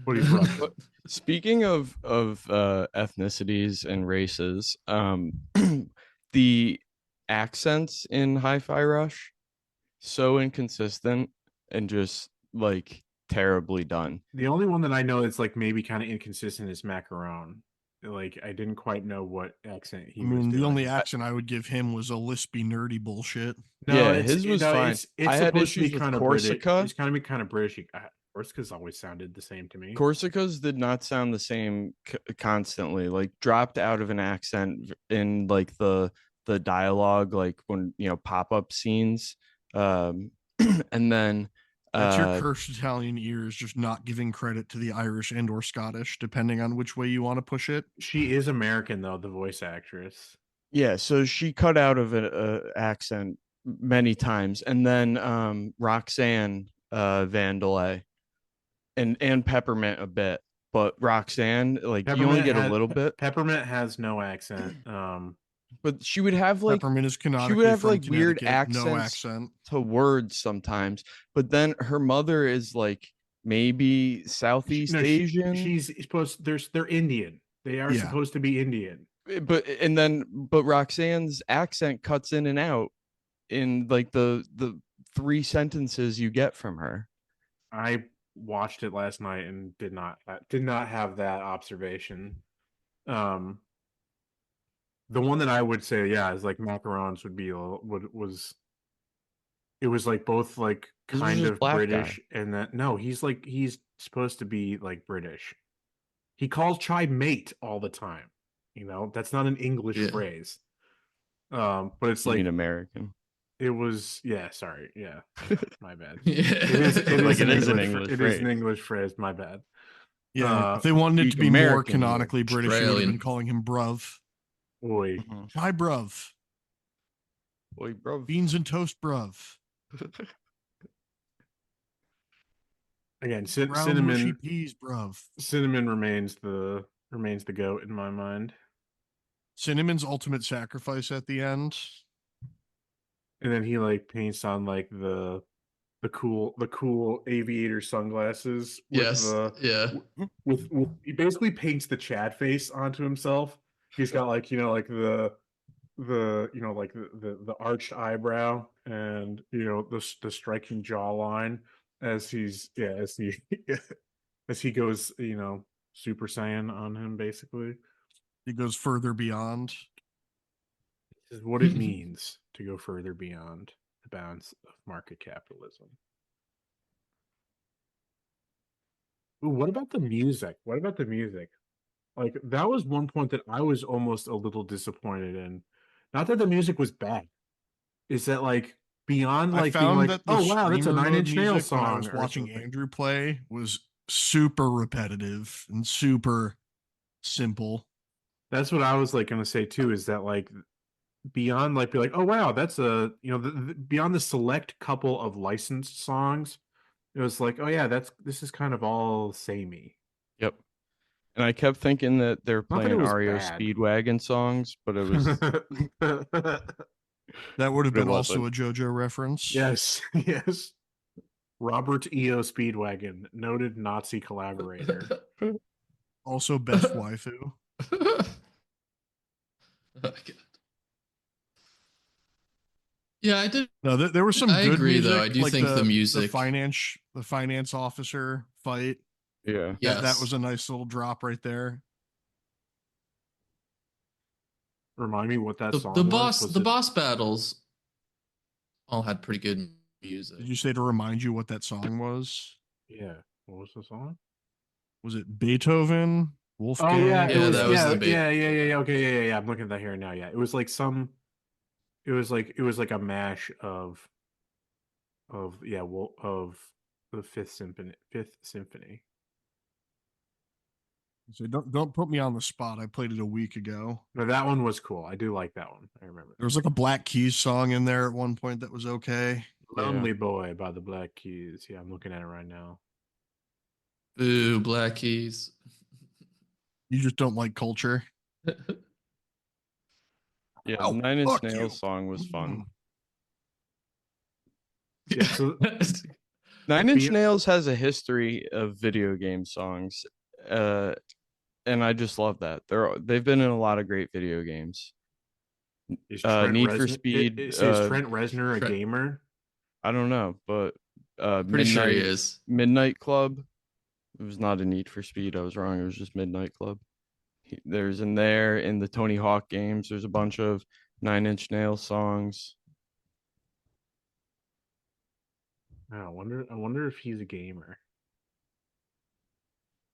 But he's Russian. Speaking of ethnicities and races, the accents in Hi-Fi Rush so inconsistent and just like terribly done. The only one that I know that's like maybe kind of inconsistent is Macaron. Like I didn't quite know what accent he was doing. The only accent I would give him was a lispy, nerdy bullshit. No, Yeah, it's, his was fine. It's I had supposed to be issues with kind of British. Corsica. It's kind of kind of British. Corsica's always sounded the same to me. Corsica's did not sound the same constantly. Like dropped out of an accent in like the dialogue, like when pop-up scenes, and then That's your cursed Italian ears just not giving credit to the Irish and or Scottish, depending on which way you want to push it. She is American though, the voice actress. Yeah, so she cut out of an accent many times, and then Roxanne Vandelay and Peppermint a bit, but Roxanne, like you only get a little bit. Peppermint has no accent. But she would have like Peppermint is she would have from like weird Connecticut, no accents accent. to words sometimes. But then her mother is like maybe Southeast Asian. She's supposed they're Indian. They are supposed to be Indian. But Roxanne's accent cuts in and out in like the 3 sentences you get from her. I watched it last night and did not have that observation. The one that I would say, yeah, is like macarons would be it was like both like kind of British guy. And that no, he's supposed to be like British. He calls chai mate all the time. That's not an English phrase. But it's like American. It was sorry, yeah. My bad. It is an English phrase. It is an English phrase, my bad. Yeah, if they wanted it to be American, more canonically British, they would have been calling him bruv. Oi. Hi, bruv. Oi, bruv. Beans and toast, bruv. Again, Brown cinnamon mushy peas, bruv. Cinnamon remains the goat in my mind. Cinnamon's ultimate sacrifice at the end and then he like paints on like the cool aviator sunglasses with Yes. the Yeah. with he basically paints the Chad face onto himself. He's got like like the arched eyebrow and the striking jawline as he as he goes Super Saiyan on him basically. It goes further beyond. This is what it means to go further beyond the bounds of market capitalism. Ooh, what about the music? What about the music? Like that was one point that I was almost a little disappointed in. Not that the music was bad. Is that like beyond I like being found like, that the oh wow, that's a streamer Nine mode Inch Nails music when I song was or watching something. Andrew play was super repetitive and super simple. That's what I was like gonna say too, is that like beyond like be like, oh wow, that's a beyond the select couple of licensed songs, it was like, oh yeah, this is kind of all samey. Yep. And I kept thinking that they're Not that it playing was REO bad. Speedwagon songs, but it was That would have but it been also wasn't. a JoJo reference. Yes, yes. Robert E.O. Speedwagon, noted Nazi collaborator. Also, best waifu. Oh, God. Yeah, I did. No, there was some I good agree, though. music, I do like think the the music. finance officer fight. Yeah. Yes. That was a nice little drop right there. Remind me what that the song the was. boss Was the it? boss battles all had pretty good music. Did you say to remind you what that song was? Yeah. What was the song? Was it Beethoven? Oh yeah, Wolfgang? it Yeah, was. that was Yeah, the yeah, bait. yeah, yeah, yeah. Okay, yeah, yeah, yeah. I'm looking at that here now. Yeah, it was like some. It was like a mash of yeah, well, of the Fifth Symphony. Fifth Symphony. So don't put me on the spot. I played it a week ago. No, that one was cool. I do like that one. I remember There was like a Black Keys song in there at one point that was okay. that. Yeah. Lonely Boy by the Black Keys. Yeah, I'm looking at it right now. Boo, Black Keys. You just don't like culture. Yeah. Oh, Nine Inch fuck you. Nails song was fun. Yeah, so Nine Inch be, Nails has a history of video game songs. Uh and I just love that. They've been in a lot of great video games. is Trent Need for Reznor Speed, is Trent Reznor a Trent- gamer? I don't know, but Pretty sure he is. Midnight Club. It was not a Need for Speed. I was wrong. It was just Midnight Club. There's in there in the Tony Hawk games. There's a bunch of Nine Inch Nails songs. I wonder if he's a gamer.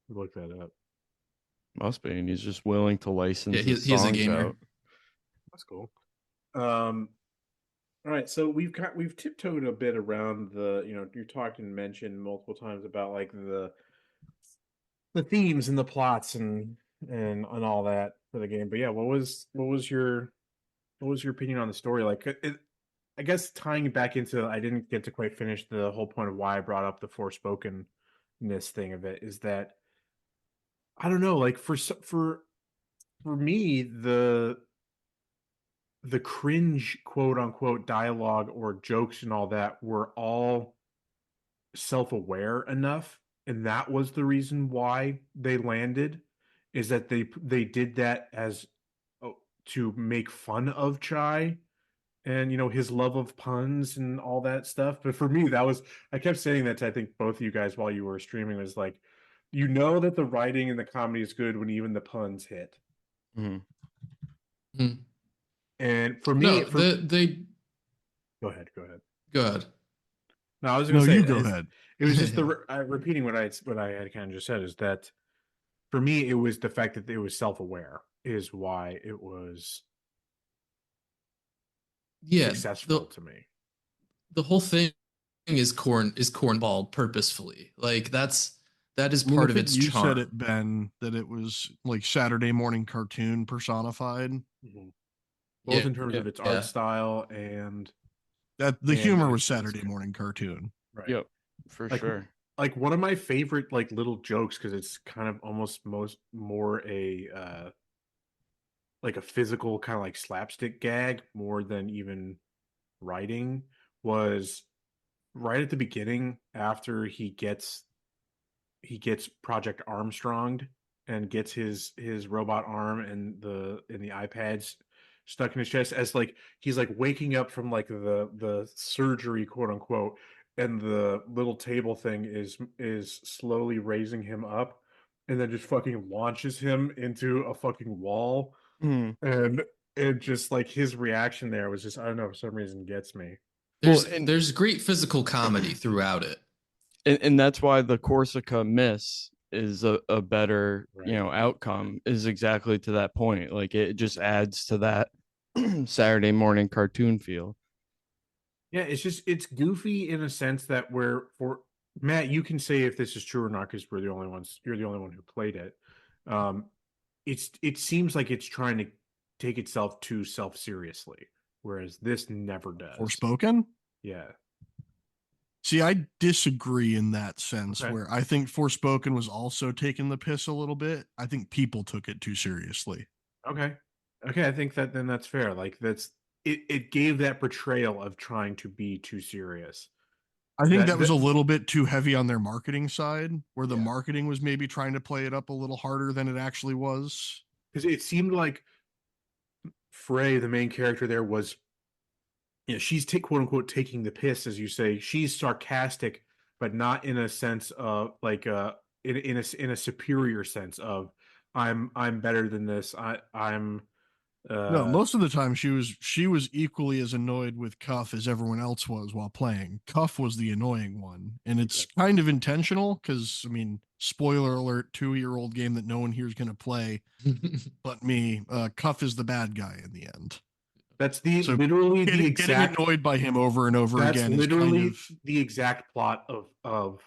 Look that up. Must be, and he's just willing to license Yeah, his he is a songs gamer. out. That's cool. All right, so we've tiptoed a bit around you talked and mentioned multiple times about like the themes and the plots and all that for the game. But yeah, what was your opinion on the story? Like I guess tying it back into, I didn't get to quite finish the whole point of why I brought up the Forspokenness thing of it, is that I don't know, like for me, the cringe quote unquote dialogue or jokes and all that were all self-aware enough, and that was the reason why they landed, is that they did that as to make fun of Chai and his love of puns and all that stuff. But for me, I kept saying that to I think both of you guys while you were streaming, was like, that the writing and the comedy is good when even the puns hit. Mhm. Hmm. And for me, No, they go ahead. go ahead. No, I was going No, to say you go ahead. it was just repeating what I had kind of just said, is that for me it was the fact that it was self-aware is why it was Yeah, successful to me. the whole thing is cornball purposefully. Like that is I mean, part I of think its you said charm. it, Ben, that it was like Saturday morning cartoon personified. Mm-hmm. Both Yeah, in terms of its art style and That the and humor was its Saturday morning cartoon. right. Yep, for Like sure. like one of my favorite like little jokes, because it's kind of almost more a like a physical kind of like slapstick gag more than even writing was right at the beginning after he gets Project Armstronged and gets his robot arm and the iPads stuck in his chest, as like he's like waking up from like the surgery, quote unquote, and the little table thing is slowly raising him up and then just fucking launches him into a fucking wall. And it just like his reaction there was just, I don't know, for some reason gets me. There's great physical comedy throughout it. And that's why the Corsica miss is a better Right. outcome, is exactly to that point. Like it just adds to that Saturday morning cartoon feel. Yeah, it's goofy in a sense that for Matt, you can say if this is true or not because you're the only one who played it. It seems like it's trying to take itself too self-seriously, whereas this never does. Forspoken? Yeah. See, I disagree in that sense, Okay. where I think Forspoken was also taking the piss a little bit. I think people took it too seriously. Okay. I think then that's fair. Like it gave that portrayal of trying to be too serious. I think that was a little bit too heavy on their marketing side, where the Yeah. marketing was maybe trying to play it up a little harder than it actually was. Because it seemed like Frey, the main character there, was, she's quote unquote taking the piss, as you say. She's sarcastic, but not in a sense of like in a superior sense of I'm better than this. I'm No, most of the time she was equally as annoyed with Cuff as everyone else was while playing. Cuff was the annoying one, and it's kind of intentional because, I mean, spoiler alert, 2-year-old game that no one here is going to play but me. Cuff is the bad guy in the end. That's literally the exact, getting annoyed by him over and over again. That's literally is kind of the exact plot of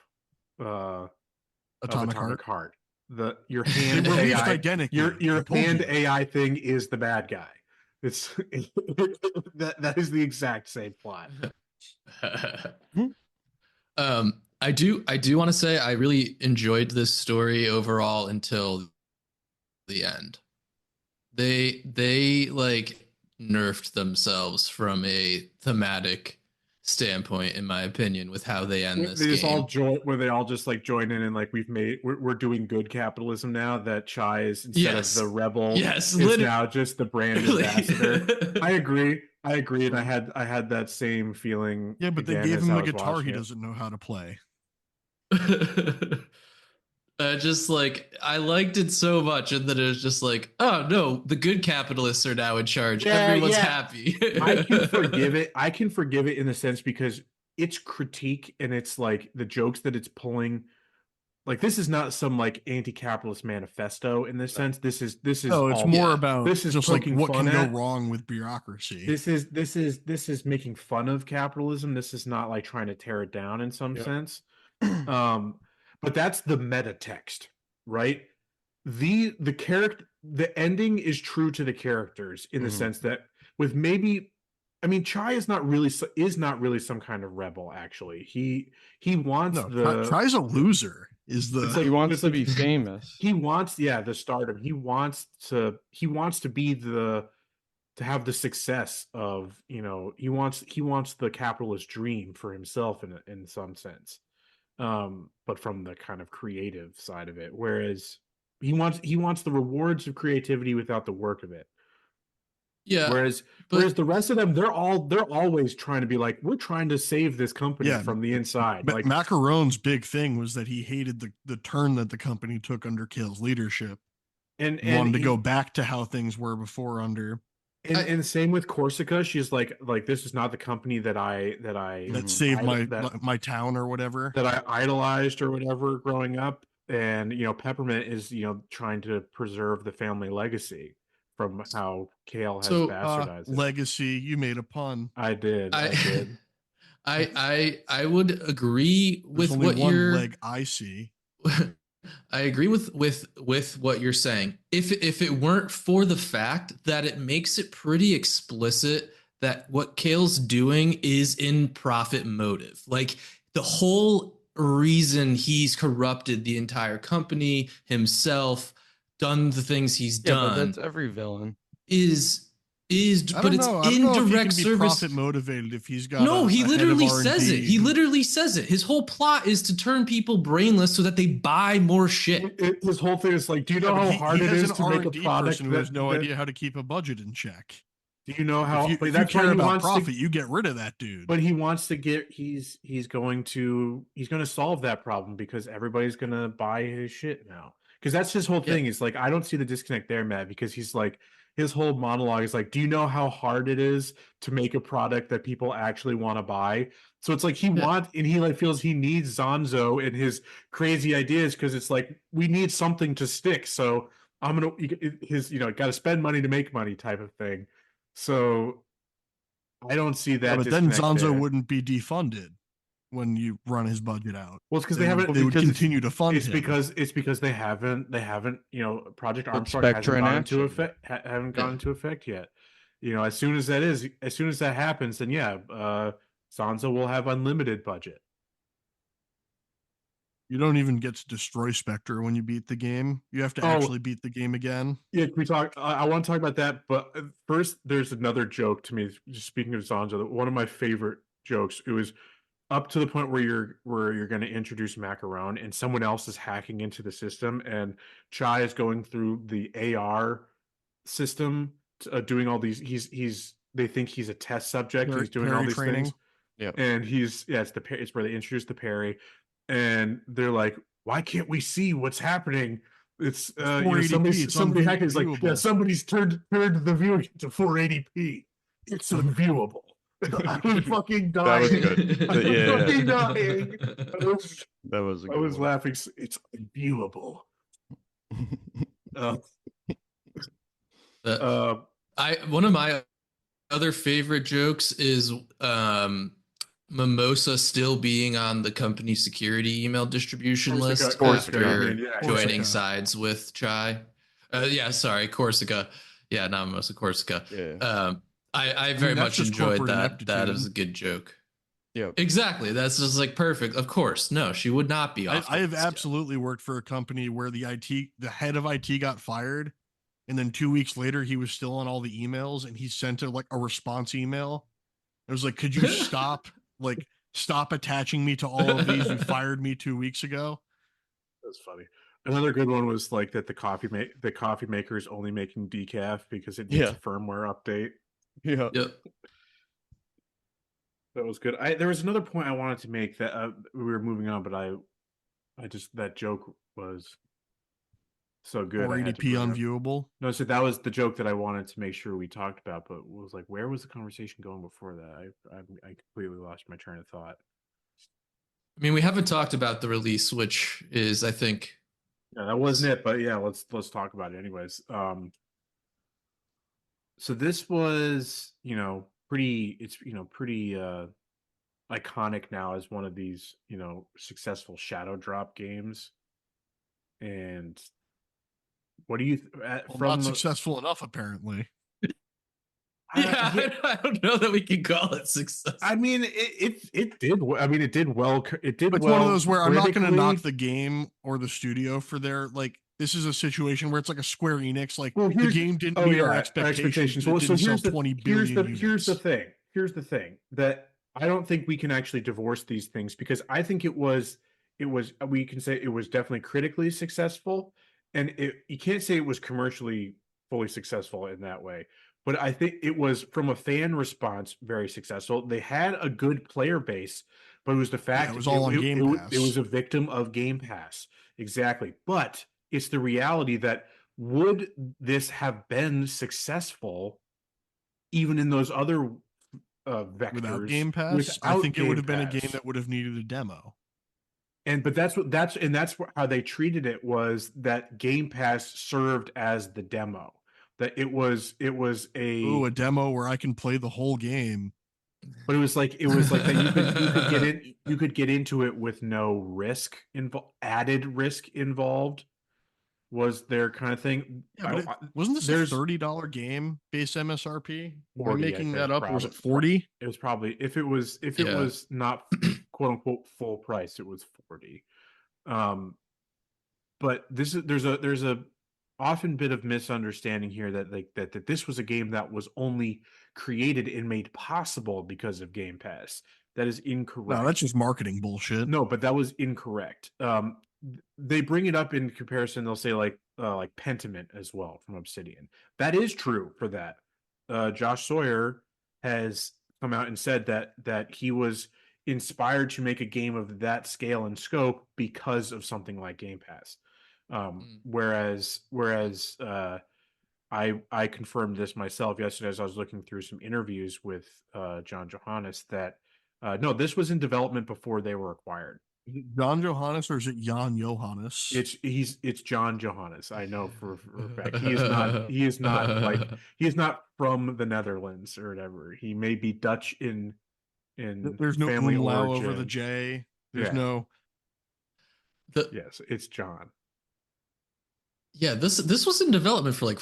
Atomic Heart. Your hand they released AI, identically. your hand AI thing is the bad guy. It's that is the exact same plot. I do want to say I really enjoyed this story overall until the end. They like nerfed themselves from a thematic standpoint, in my opinion, with how they end this They just game. all join, where they all just like join in and like we're doing good capitalism now. That Chai is, instead of the rebel, is now just the brand ambassador. I agree, and I had that same feeling. Yeah, but they gave him the guitar he doesn't know how to play. Just like I liked it so much, and then it was just like, oh no, the good capitalists are now in charge. Everyone's happy. I can forgive it. I can forgive it in the sense because it's critique and it's like the jokes that it's pulling. Like this is not some like anti-capitalist manifesto in this sense. This is no, it's more about this is just like what can go at, wrong with bureaucracy. This is making fun of capitalism. This is not like trying to tear it down in some sense. But that's the meta text, right? The ending is true to the characters in the sense that with maybe, I mean, Chai is not really some kind of rebel. Actually, he wants Chai's a loser. He wants to be famous. He wants the stardom. He wants to be to have the success of, he wants the capitalist dream for himself in some sense. But from the kind of creative side of it, whereas he wants the rewards of creativity without the work of it. Yeah. Whereas the rest of them, they're always trying to be like, we're trying to save this company from the inside. Like Macaron's big thing was that he hated the turn that the company took under Kale's leadership, and wanted to go back to how things were before under. And same with Corsica. She's like this is not the company that saved my town or whatever, that I idolized or whatever growing up. And Peppermint is trying to preserve the family legacy from how Kale has bastardized it. Legacy. You made a pun. I did. I would agree with what one leg I see. I agree with what you're saying. If it weren't for the fact that it makes it pretty explicit that what Kale's doing is in profit motive, like the whole reason he's corrupted the entire company, himself, done the things he's done. But that's every villain. Is I but don't it's know. I don't know if he indirect can be service. profit motivated if he's got No, he a head of literally R&D says it. He literally says it. His whole plot is to turn people brainless so that they buy more shit. His whole thing is like, do you know but how hard he it has is an to make a R&D product person who has no idea how to keep a budget in check. Do you know how? If But you that's why care he about wants profit, to. you get rid of that dude. But he wants to get. He's going to solve that problem because everybody's gonna buy his shit now. Because that's his whole thing. Is like, I don't see the disconnect there, Matt. Because he's like, his whole monologue is like, do you know how hard it is to make a product that people actually want to buy? So it's like he wants, and he like feels he needs Zonzo and his crazy ideas because it's like we need something to stick. So I'm gonna his got to spend money to make money type of thing. So I don't see that. But then Zonzo there. wouldn't be defunded when you run his budget out. Well, it's because they haven't. They would continue to fund him. It's because they haven't. Project Armstrong Spectre hasn't in gone into action. effect. Haven't gone into effect yet. As soon as that happens, then Sansa will have unlimited budget. You don't even get to destroy Spectre when you beat the game. You have to actually beat the game again. Yeah, can we talk? I want to talk about that, but first, there's another joke to me. Just speaking of Sansa, one of my favorite jokes. It was up to the point where you're going to introduce Macaron and someone else is hacking into the system, and Chai is going through the AR system, doing all these. They think he's a test subject. He's doing all these training. Things. Yeah, and it's where they introduce the parry, and they're like, why can't we see what's happening? It's somebody hacking is like, yeah, somebody's turned the viewing to 480p. It's unviewable. I was fucking dying. That was good. I was fucking dying. That was. I was laughing. It's unviewable. One of my other favorite jokes is Mimosa still being on the company security email distribution list after joining sides with Chai. Corsica. Yeah, not Mimosa, Corsica. Yeah. I very much enjoyed that. That is a good joke. Yeah, exactly. That's just like perfect. Of course, no, she would not be off. I have absolutely worked for a company where the head of IT got fired, and then 2 weeks later he was still on all the emails, and he sent a response email. It was like, could you stop stop attaching me to all of these? You fired me 2 weeks ago. That's funny. Another good one was like that the coffee maker is only making decaf because it needs a firmware update. Yeah. Yep. That was good. There was another point I wanted to make that we were moving on, but I just, that joke was so good. 480p unviewable. No, so that was the joke that I wanted to make sure we talked about, but was like, where was the conversation going before that? I completely lost my train of thought. I mean, we haven't talked about the release, which is, I think. Yeah, that wasn't it, but yeah, let's talk about it anyways. So this was, pretty iconic now as one of these, successful shadow drop games. And what do you not successful enough, apparently. I don't know that we can call it success. I mean, it did. I mean, it did well. It did. It's one of those where I'm not going to knock the game or the studio for their This is a situation where it's like a Square Enix. The game didn't meet our expectations. Well, so here's Here's the thing. Here's the thing that I don't think we can actually divorce these things, because I think we can say it was definitely critically successful, and you can't say it was commercially fully successful in that way. But I think it was, from a fan response, very successful. They had a good player base, but it was the fact it was all on Game Pass. It was a victim of Game Pass. Exactly. But it's the reality that, would this have been successful even in those other vectors? Without Game Pass? I think it would have been a game that would have needed a demo. But that's how they treated it, was that Game Pass served as the demo. That it was a demo where I can play the whole game. But it was like that you could get into it with no added risk involved. Was their kind of thing. Yeah, wasn't this a $30 game base MSRP? We're making that up. Or was it 40? It was probably, if it was not quote unquote full price, it was 40. But there's a often bit of misunderstanding here that that this was a game that was only created and made possible because of Game Pass. That is incorrect. No, that's just marketing bullshit. No, but that was incorrect. They bring it up in comparison. They'll say like Pentiment as well from Obsidian. That is true for that. Josh Sawyer has come out and said that he was inspired to make a game of that scale and scope because of something like Game Pass. Whereas I confirmed this myself yesterday as I was looking through some interviews with John Johannes that no, this was in development before they were acquired. John Johannes, or is it Jan Johannes? It's John Johannes. I know for a fact he is not from the Netherlands or whatever. He may be Dutch in There's no family umlaut origin. over the J. There's Yeah. no. Yes, it's John. Yeah, this was in development for like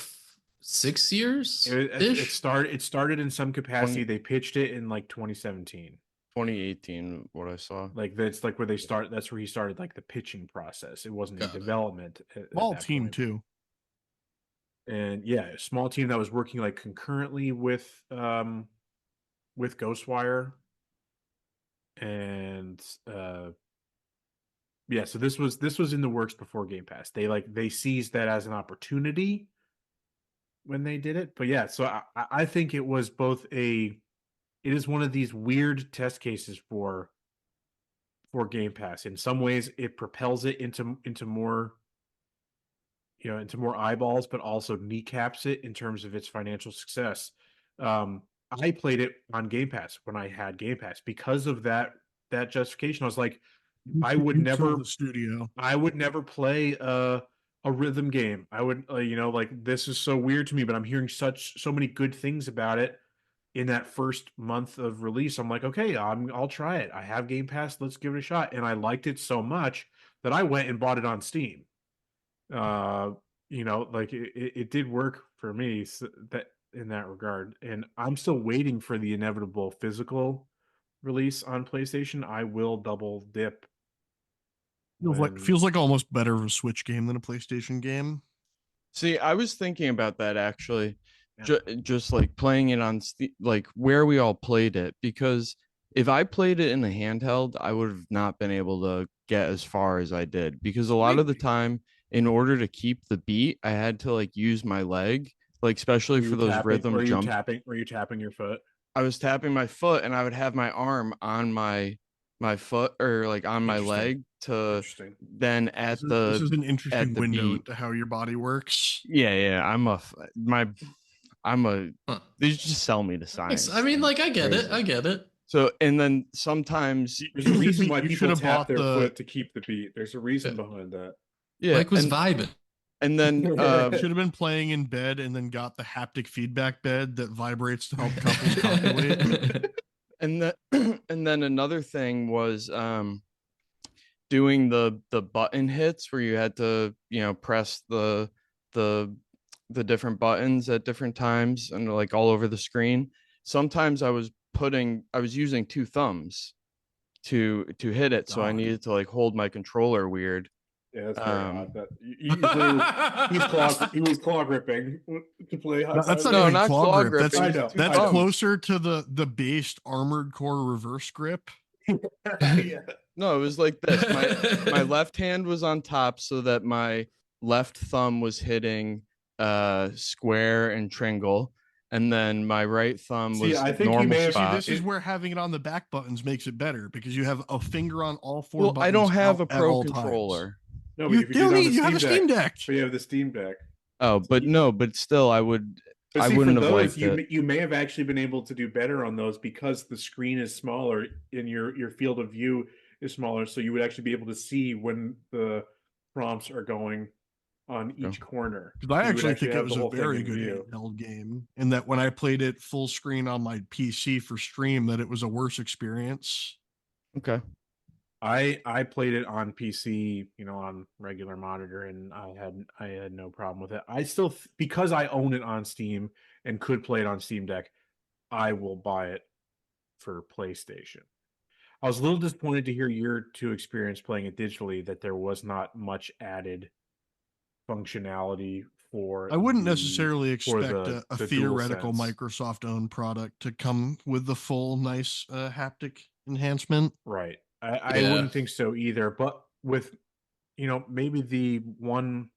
6 years. It started in some capacity. They pitched it in like 2017. 2018, what I saw. Like that's like where they start. That's where he started like the pitching process. It wasn't in development. Small team too. And yeah, a small team that was working like concurrently with Ghostwire. And yeah, so this was in the works before Game Pass. They seized that as an opportunity when they did it. But yeah, so I think it was it is one of these weird test cases for Game Pass. In some ways, it propels it into more, into more eyeballs, but also kneecaps it in terms of its financial success. I played it on Game Pass when I had Game Pass because of that justification. I was like, I would never play a rhythm game. I would, like, this is so weird to me, but I'm hearing so many good things about it in that first month of release. I'm like, okay, I'll try it. I have Game Pass. Let's give it a shot. And I liked it so much that I went and bought it on Steam. Like it did work for me in that regard. And I'm still waiting for the inevitable physical release on PlayStation. I will double dip. Feels like almost better of a Switch game than a PlayStation game. See, I was thinking about that actually. Just like playing it on like where we all played it, because if I played it in a handheld, I would have not been able to get as far as I did, because a lot of the time, in order to keep the beat, I had to like use my leg, like especially for those rhythm jumps. Were you tapping your foot? I was tapping my foot, and I would have my arm on my foot or like on my leg to then at this is an interesting window to how your body works. Yeah, they just sell me to science. I mean, like, I get it. So, and then sometimes there's a reason why people tap their foot to keep the beat. There's a reason behind that. Yeah, Mike was vibing. And then should have been playing in bed and then got the haptic feedback bed that vibrates to help couples copulate. And then another thing was doing the button hits where you had to press the different buttons at different times and like all over the screen. Sometimes I was using two thumbs to hit it, so I needed to like hold my controller weird. Yeah, that's very odd. He was claw gripping to play. That's not claw grip. That's closer to the based Armored Core reverse grip. Yeah. No, it was like this. My left hand was on top so that my left thumb was hitting square and triangle, and then my right thumb was normal spot. This is where having it on the back buttons makes it better, because you have a finger on all four buttons. I don't have a pro controller. No, you have a Steam Deck. But you have the Steam Deck. Oh, but still, I wouldn't have liked it. You may have actually been able to do better on those because the screen is smaller and your field of view is smaller, so you would actually be able to see when the prompts are going on each corner. Because I actually think it was a very good handheld game, and that when I played it full screen on my PC for stream, that it was a worse experience. Okay. I played it on PC, on regular monitor, and I had no problem with it. I still, because I own it on Steam and could play it on Steam Deck, I will buy it for PlayStation. I was a little disappointed to hear your two experience playing it digitally, that there was not much added functionality for I wouldn't the necessarily for expect a the theoretical DualSense. Microsoft-owned product to come with the full nice haptic enhancement. Right. I Yeah. wouldn't think so either. But with, maybe the one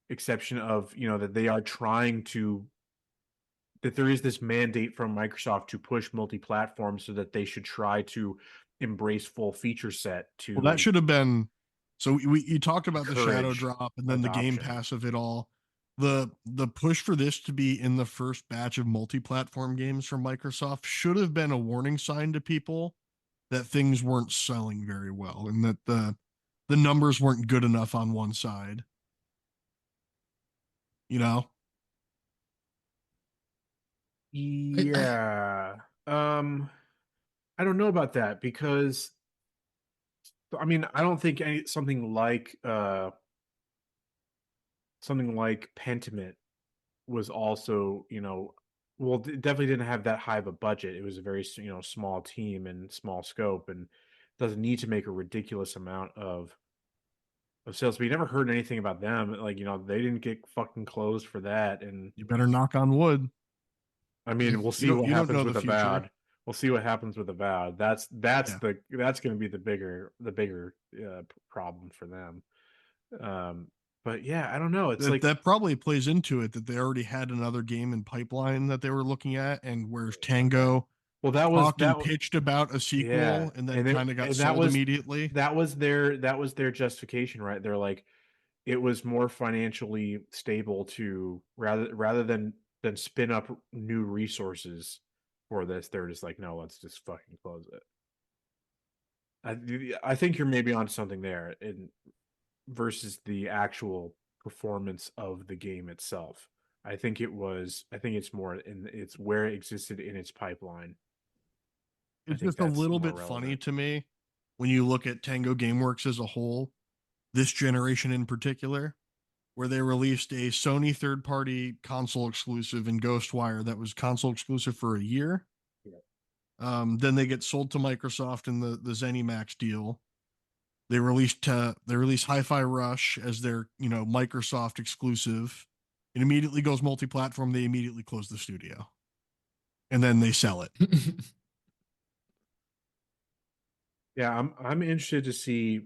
exception of, that they are trying to, that there is this mandate from Microsoft to push multi-platform, so that they should try to embrace full feature set to Well, that should have been. So you talked about the shadow encourage drop and then the Game adoption. Pass of it all. The push for this to be in the first batch of multi-platform games from Microsoft should have been a warning sign to people that things weren't selling very well and that the numbers weren't good enough on one side. You know? Yeah. I don't know about that, because I mean, I don't think something like Pentiment was also, well, it definitely didn't have that high of a budget. It was a very, small team and small scope, and doesn't need to make a ridiculous amount of sales. But you never heard anything about them. Like, they didn't get fucking closed for that. And You better knock on wood. I mean, we'll see You what don't happens know the with future. Avowed. We'll see what happens with Avowed. That's Yeah. that's going to be the bigger problem for them. Um, but yeah, I don't know. It's like, That probably plays into it that they already had another game in pipeline that they were looking at, and whereas Tango well, that was talked and pitched about a yeah, sequel and then kind of got and sold immediately. that was their justification, right? They're like, it was more financially stable to rather than spin up new resources for this. They're just like, no, let's just fucking close it. I think you're maybe on something there, versus the actual performance of the game itself. I think it's more it's where it existed in its pipeline. I It's think just a that's little more bit funny relevant. to me when you look at Tango Gameworks as a whole, this generation in particular, where they released a Sony third party console exclusive in Ghostwire that was console exclusive for a year. Yeah. Then they get sold to Microsoft in the ZeniMax deal. They released HiFi Rush as their Microsoft exclusive. It immediately goes multi-platform. They immediately close the studio, and then they sell it. Yeah, I'm interested to see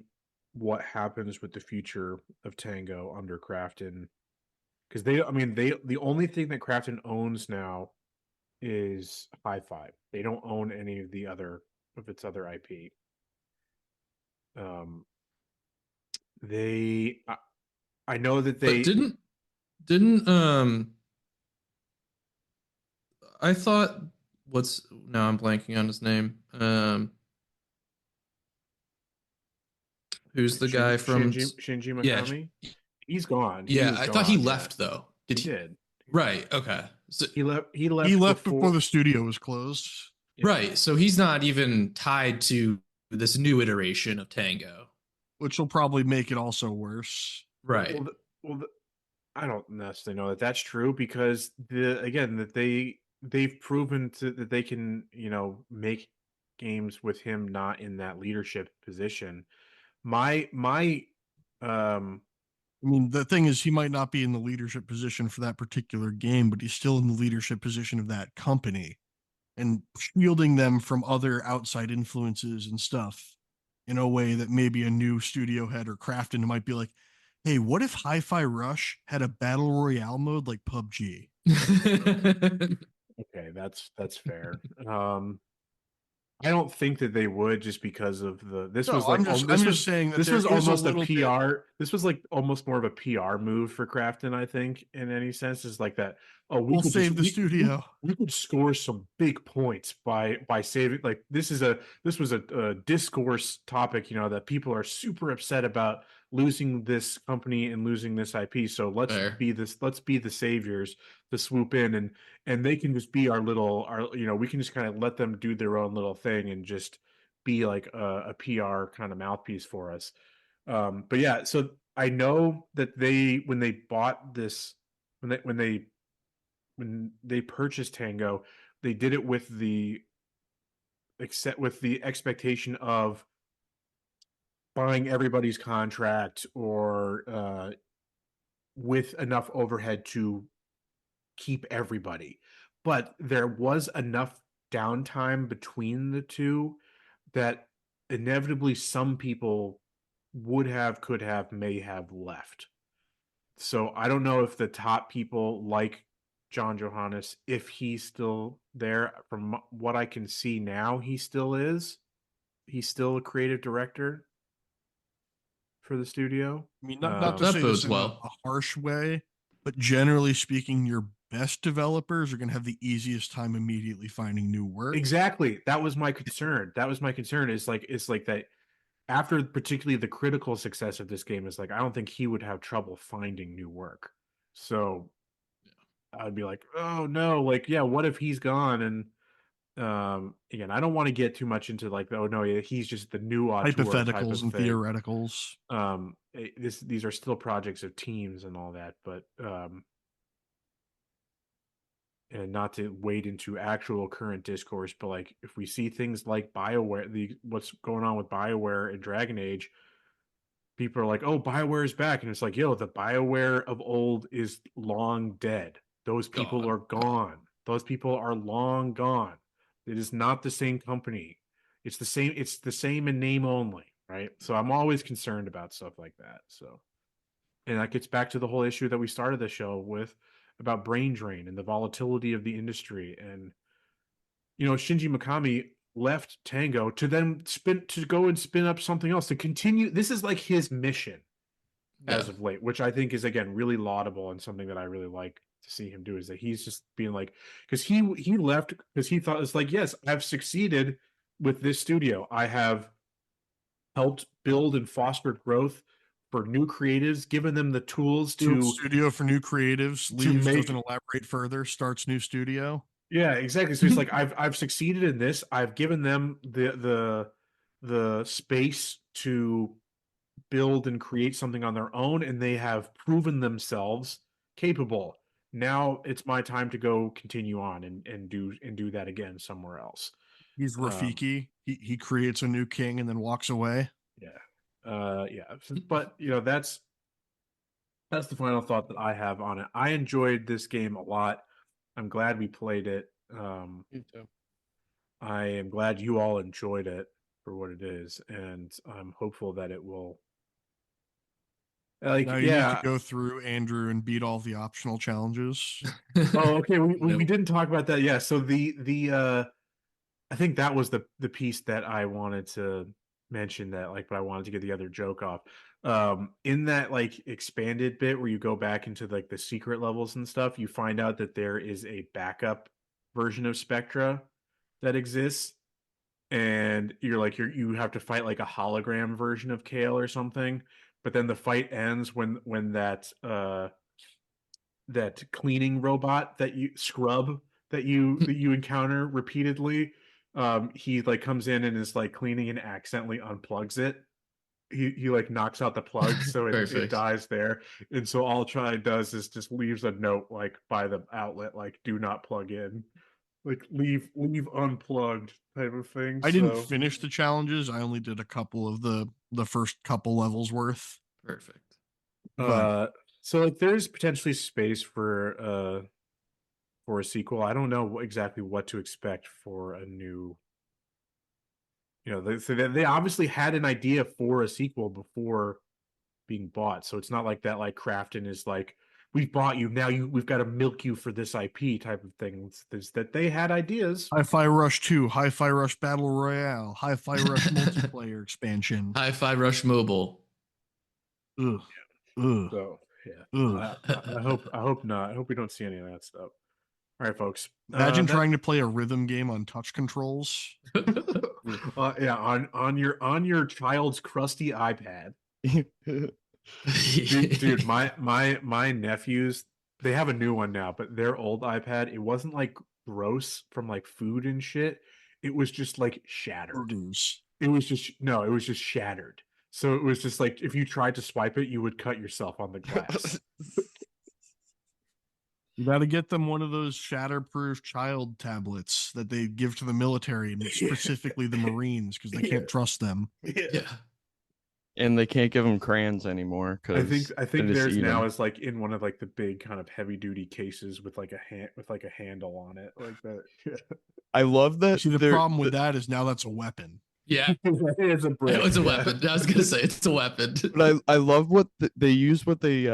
what happens with the future of Tango under Crafton, because the only thing that Crafton owns now is HiFi. They don't own any of its other IP. Um, they I know that But they didn't I thought what's now I'm blanking on his name. Who's the guy from Shinji yeah, Mikami. He's gone. He yeah, was I thought he gone. Yeah, left though. he did. Right, okay. So, He left. He He left left before before. the studio was closed. Yeah. right, so he's not even tied to this new iteration of Tango. Which will probably make it also worse. Right. Well, I don't necessarily know that that's true, because that they've proven that they can, make games with him not in that leadership position. My I mean, the thing is, he might not be in the leadership position for that particular game, but he's still in the leadership position of that company and shielding them from other outside influences and stuff in a way that maybe a new studio head or Crafton might be like, hey, what if HiFi Rush had a battle royale mode like PUBG? Okay, that's fair. I don't think that they would, just because of this was No, like I'm just saying that this there was is a almost a little bit. PR. This was like almost more of a PR move for Crafton, I think, in any sense. Is like that. Oh, We'll save the studio. we could score some big points by saving. Like, this was a discourse topic, that people are super upset about losing this company and losing this IP. So let's Fair. be the saviors to swoop in, and they can just be we can just kind of let them do their own little thing and just be like a PR kind of mouthpiece for us. But yeah, so I know that when they bought this, when they purchased Tango, they did it with the expectation of buying everybody's contract, or with enough overhead to keep everybody. But there was enough downtime between the two that inevitably some people would have, could have, may have left. So I don't know if the top people like John Johannes, if he's still there. From what I can see now, he still is. He's still a creative director for the studio. I mean, not to That say bodes this in well. a harsh way, but generally speaking, your best developers are going to have the easiest time immediately finding new work. Exactly. That was my concern. Is like, it's like that after particularly the critical success of this game is like, I don't think he would have trouble finding new work. So I'd be like, oh no, like, yeah, what if he's gone? And again, I don't want to get too much into like, oh no, he's just the new auteur type Hypotheticals of and thing. theoreticals. These are still projects of teams and all that, but and not to wade into actual current discourse, but like if we see things like BioWare, what's going on with BioWare and Dragon Age, people are like, oh, BioWare is back. And it's like, yo, the BioWare of old is long dead. Those people are gone. Those people are long gone. It is not the same company. It's the same in name only, right? So I'm always concerned about stuff like that. So, and that gets back to the whole issue that we started the show with about brain drain and the volatility of the industry. And, Shinji Mikami left Tango to then go and spin up something else to continue. This is like his mission as of late, which I think is, again, really laudable and something that I really like to see him do, is that he's just being like, because he left because he thought it's like, yes, I've succeeded with this studio. I have helped build and foster growth for new creatives, given them the tools to studio for new creatives, leaves, doesn't elaborate further, starts new studio. Yeah, exactly. So it's like I've succeeded in this. I've given them the space to build and create something on their own, and they have proven themselves capable. Now it's my time to go continue on and do that again somewhere else. He's Rafiki. He creates a new king and then walks away. Yeah. But that's the final thought that I have on it. I enjoyed this game a lot. I'm glad we played it. Me too. I am glad you all enjoyed it for what it is, and I'm hopeful that it will. Like, now you need to go through, Andrew, and beat all the optional challenges. Oh, okay. We didn't talk about that. Yeah. So I think that was the piece that I wanted to mention, that like, but I wanted to get the other joke off. In that like expanded bit where you go back into like the secret levels and stuff, you find out that there is a backup version of Spectra that exists, and you have to fight like a hologram version of Kale or something. But then the fight ends when that cleaning robot that you encounter repeatedly, he like comes in and is like cleaning and accidentally unplugs it. He like knocks out the plug, so it dies there. And so all Try does is just leaves a note like by the outlet, like, do not plug in, like leave unplugged type of thing. I didn't finish the challenges. I only did a couple of the first couple levels worth. Perfect. So like there's potentially space for a sequel. I don't know exactly what to expect for a new. They obviously had an idea for a sequel before being bought, so it's not like that. Like Crafton is like, we've bought you, now we've got to milk you for this IP type of thing. It's that they had ideas. HiFi Rush 2, HiFi Rush Battle Royale, HiFi Rush multiplayer expansion, HiFi Rush Mobile. Ugh. So yeah, I hope not. I hope we don't see any of that stuff. All right, folks. Imagine trying to play a rhythm game on touch controls. Yeah, on your child's crusty iPad. dude, my nephews, they have a new one now, but their old iPad, it wasn't like gross from like food and shit. It was just like shattered. It was just shattered. So it was just like, if you tried to swipe it, you would cut yourself on the glass. You got to get them one of those shatterproof child tablets that they give to the military, and specifically the Marines, because they can't trust them. Yeah. And they can't give them crayons anymore I because think theirs now is like in one of like the big kind of heavy duty cases with like a handle on it like that. I love that. See, the problem with that is now that's a weapon. Yeah, It's a brick. it was a yeah. weapon. I was gonna say it's a weapon. But I love what they use. What they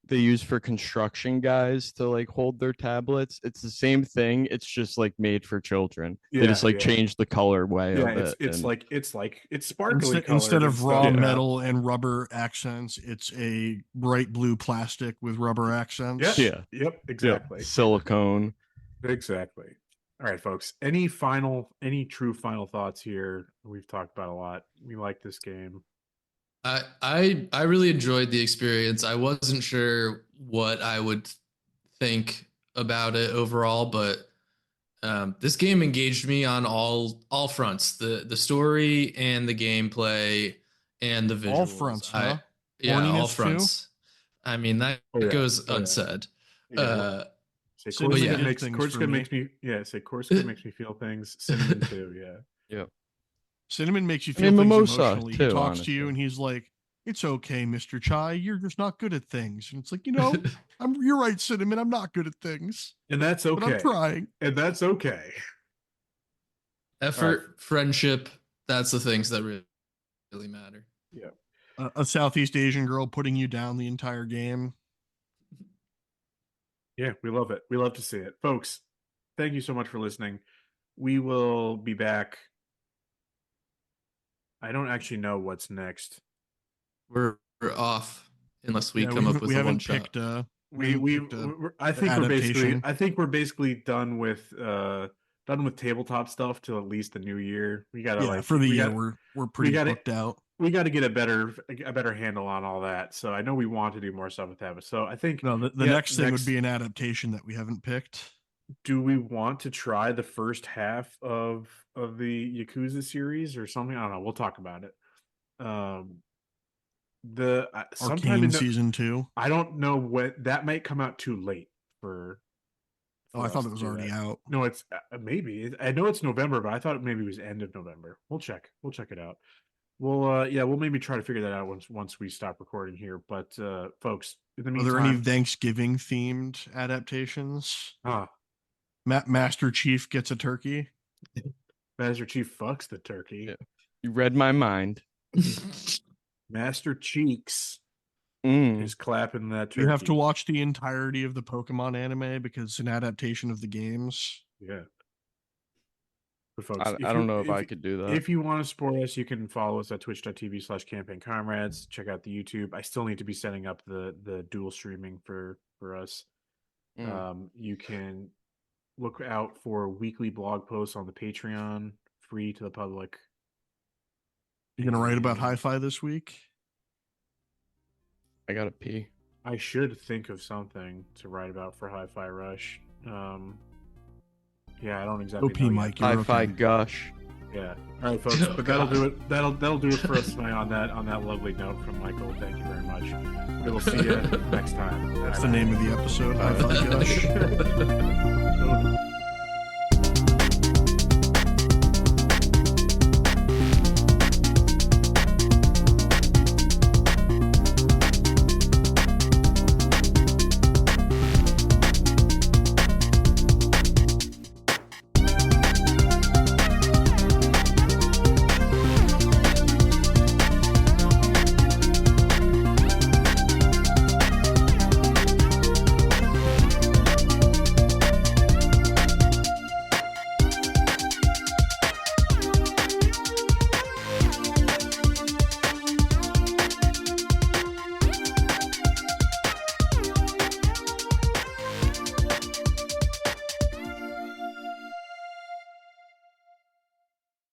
use for construction guys to like hold their tablets. It's the same thing. It's just like made for children. They just like change the colorway of it. It's sparkly Instead colored of raw and stuff. metal and rubber accents, it's a bright blue plastic with rubber accents. Yeah. Yep. Exactly. Yeah. Silicone. Exactly. All right, folks. Any true final thoughts here? We've talked about a lot. We like this game. I really enjoyed the experience. I wasn't sure what I would think about it overall, but this game engaged me on all fronts. The story and the gameplay and the visuals. All fronts, huh? Yeah, Horniness all fronts. Too? I mean, that goes unsaid. Yeah. Corsica makes me feel things. Cinnamon too, yeah. Yep. Cinnamon makes you feel things Mimosa emotionally. too, He talks honestly. to you and he's like, "It's okay, Mr. Chai. You're just not good at things." And it's like, you're right, Cinnamon. I'm not good at things. And that's okay. But I'm trying. And that's okay. Effort, friendship, that's the things that really matter. Yeah. A Southeast Asian girl putting you down the entire game. Yeah, we love it. We love to see it. Folks, thank you so much for listening. We will be back. I don't actually know what's next. We're off unless we come up with a one shot. I think we're basically done with tabletop stuff till at least the new year. We gotta for the year we're pretty booked out. We got to get a better handle on all that. So I know we want to do more stuff with that. So I think the next thing would be an adaptation that we haven't picked. Do we want to try the first half of the Yakuza series or something? I don't know. We'll talk about it. Arcane season 2. I don't know what that might come out too late for. I thought it was already out. No, it's maybe. I know it's November, but I thought maybe it was end of November. We'll check it out. We'll maybe try to figure that out once we stop recording here. But folks, in the meantime, are there any Thanksgiving themed adaptations? Master Chief gets a turkey. Master Chief fucks the turkey. Yeah. You read my mind. Master Cheeks is clapping that turkey. You have to watch the entirety of the Pokemon anime because it's an adaptation of the games. Yeah. But folks, I don't know if I could do that. If you want to support us, you can follow us at twitch.tv/campaignComrades. Check out the YouTube. I still need to be setting up the dual streaming for us. You can look out for weekly blog posts on the Patreon, free to the public. You gonna write about HiFi this week? I gotta pee. I should think of something to write about for HiFi Rush. Yeah, I don't exactly know. Mike, HiFi Gush. Yeah. All right, folks. But that'll do it. That'll do it for us tonight on that lovely note from Michael. Thank you very much. We will see you next time. That's the name of the episode. HiFi Gush.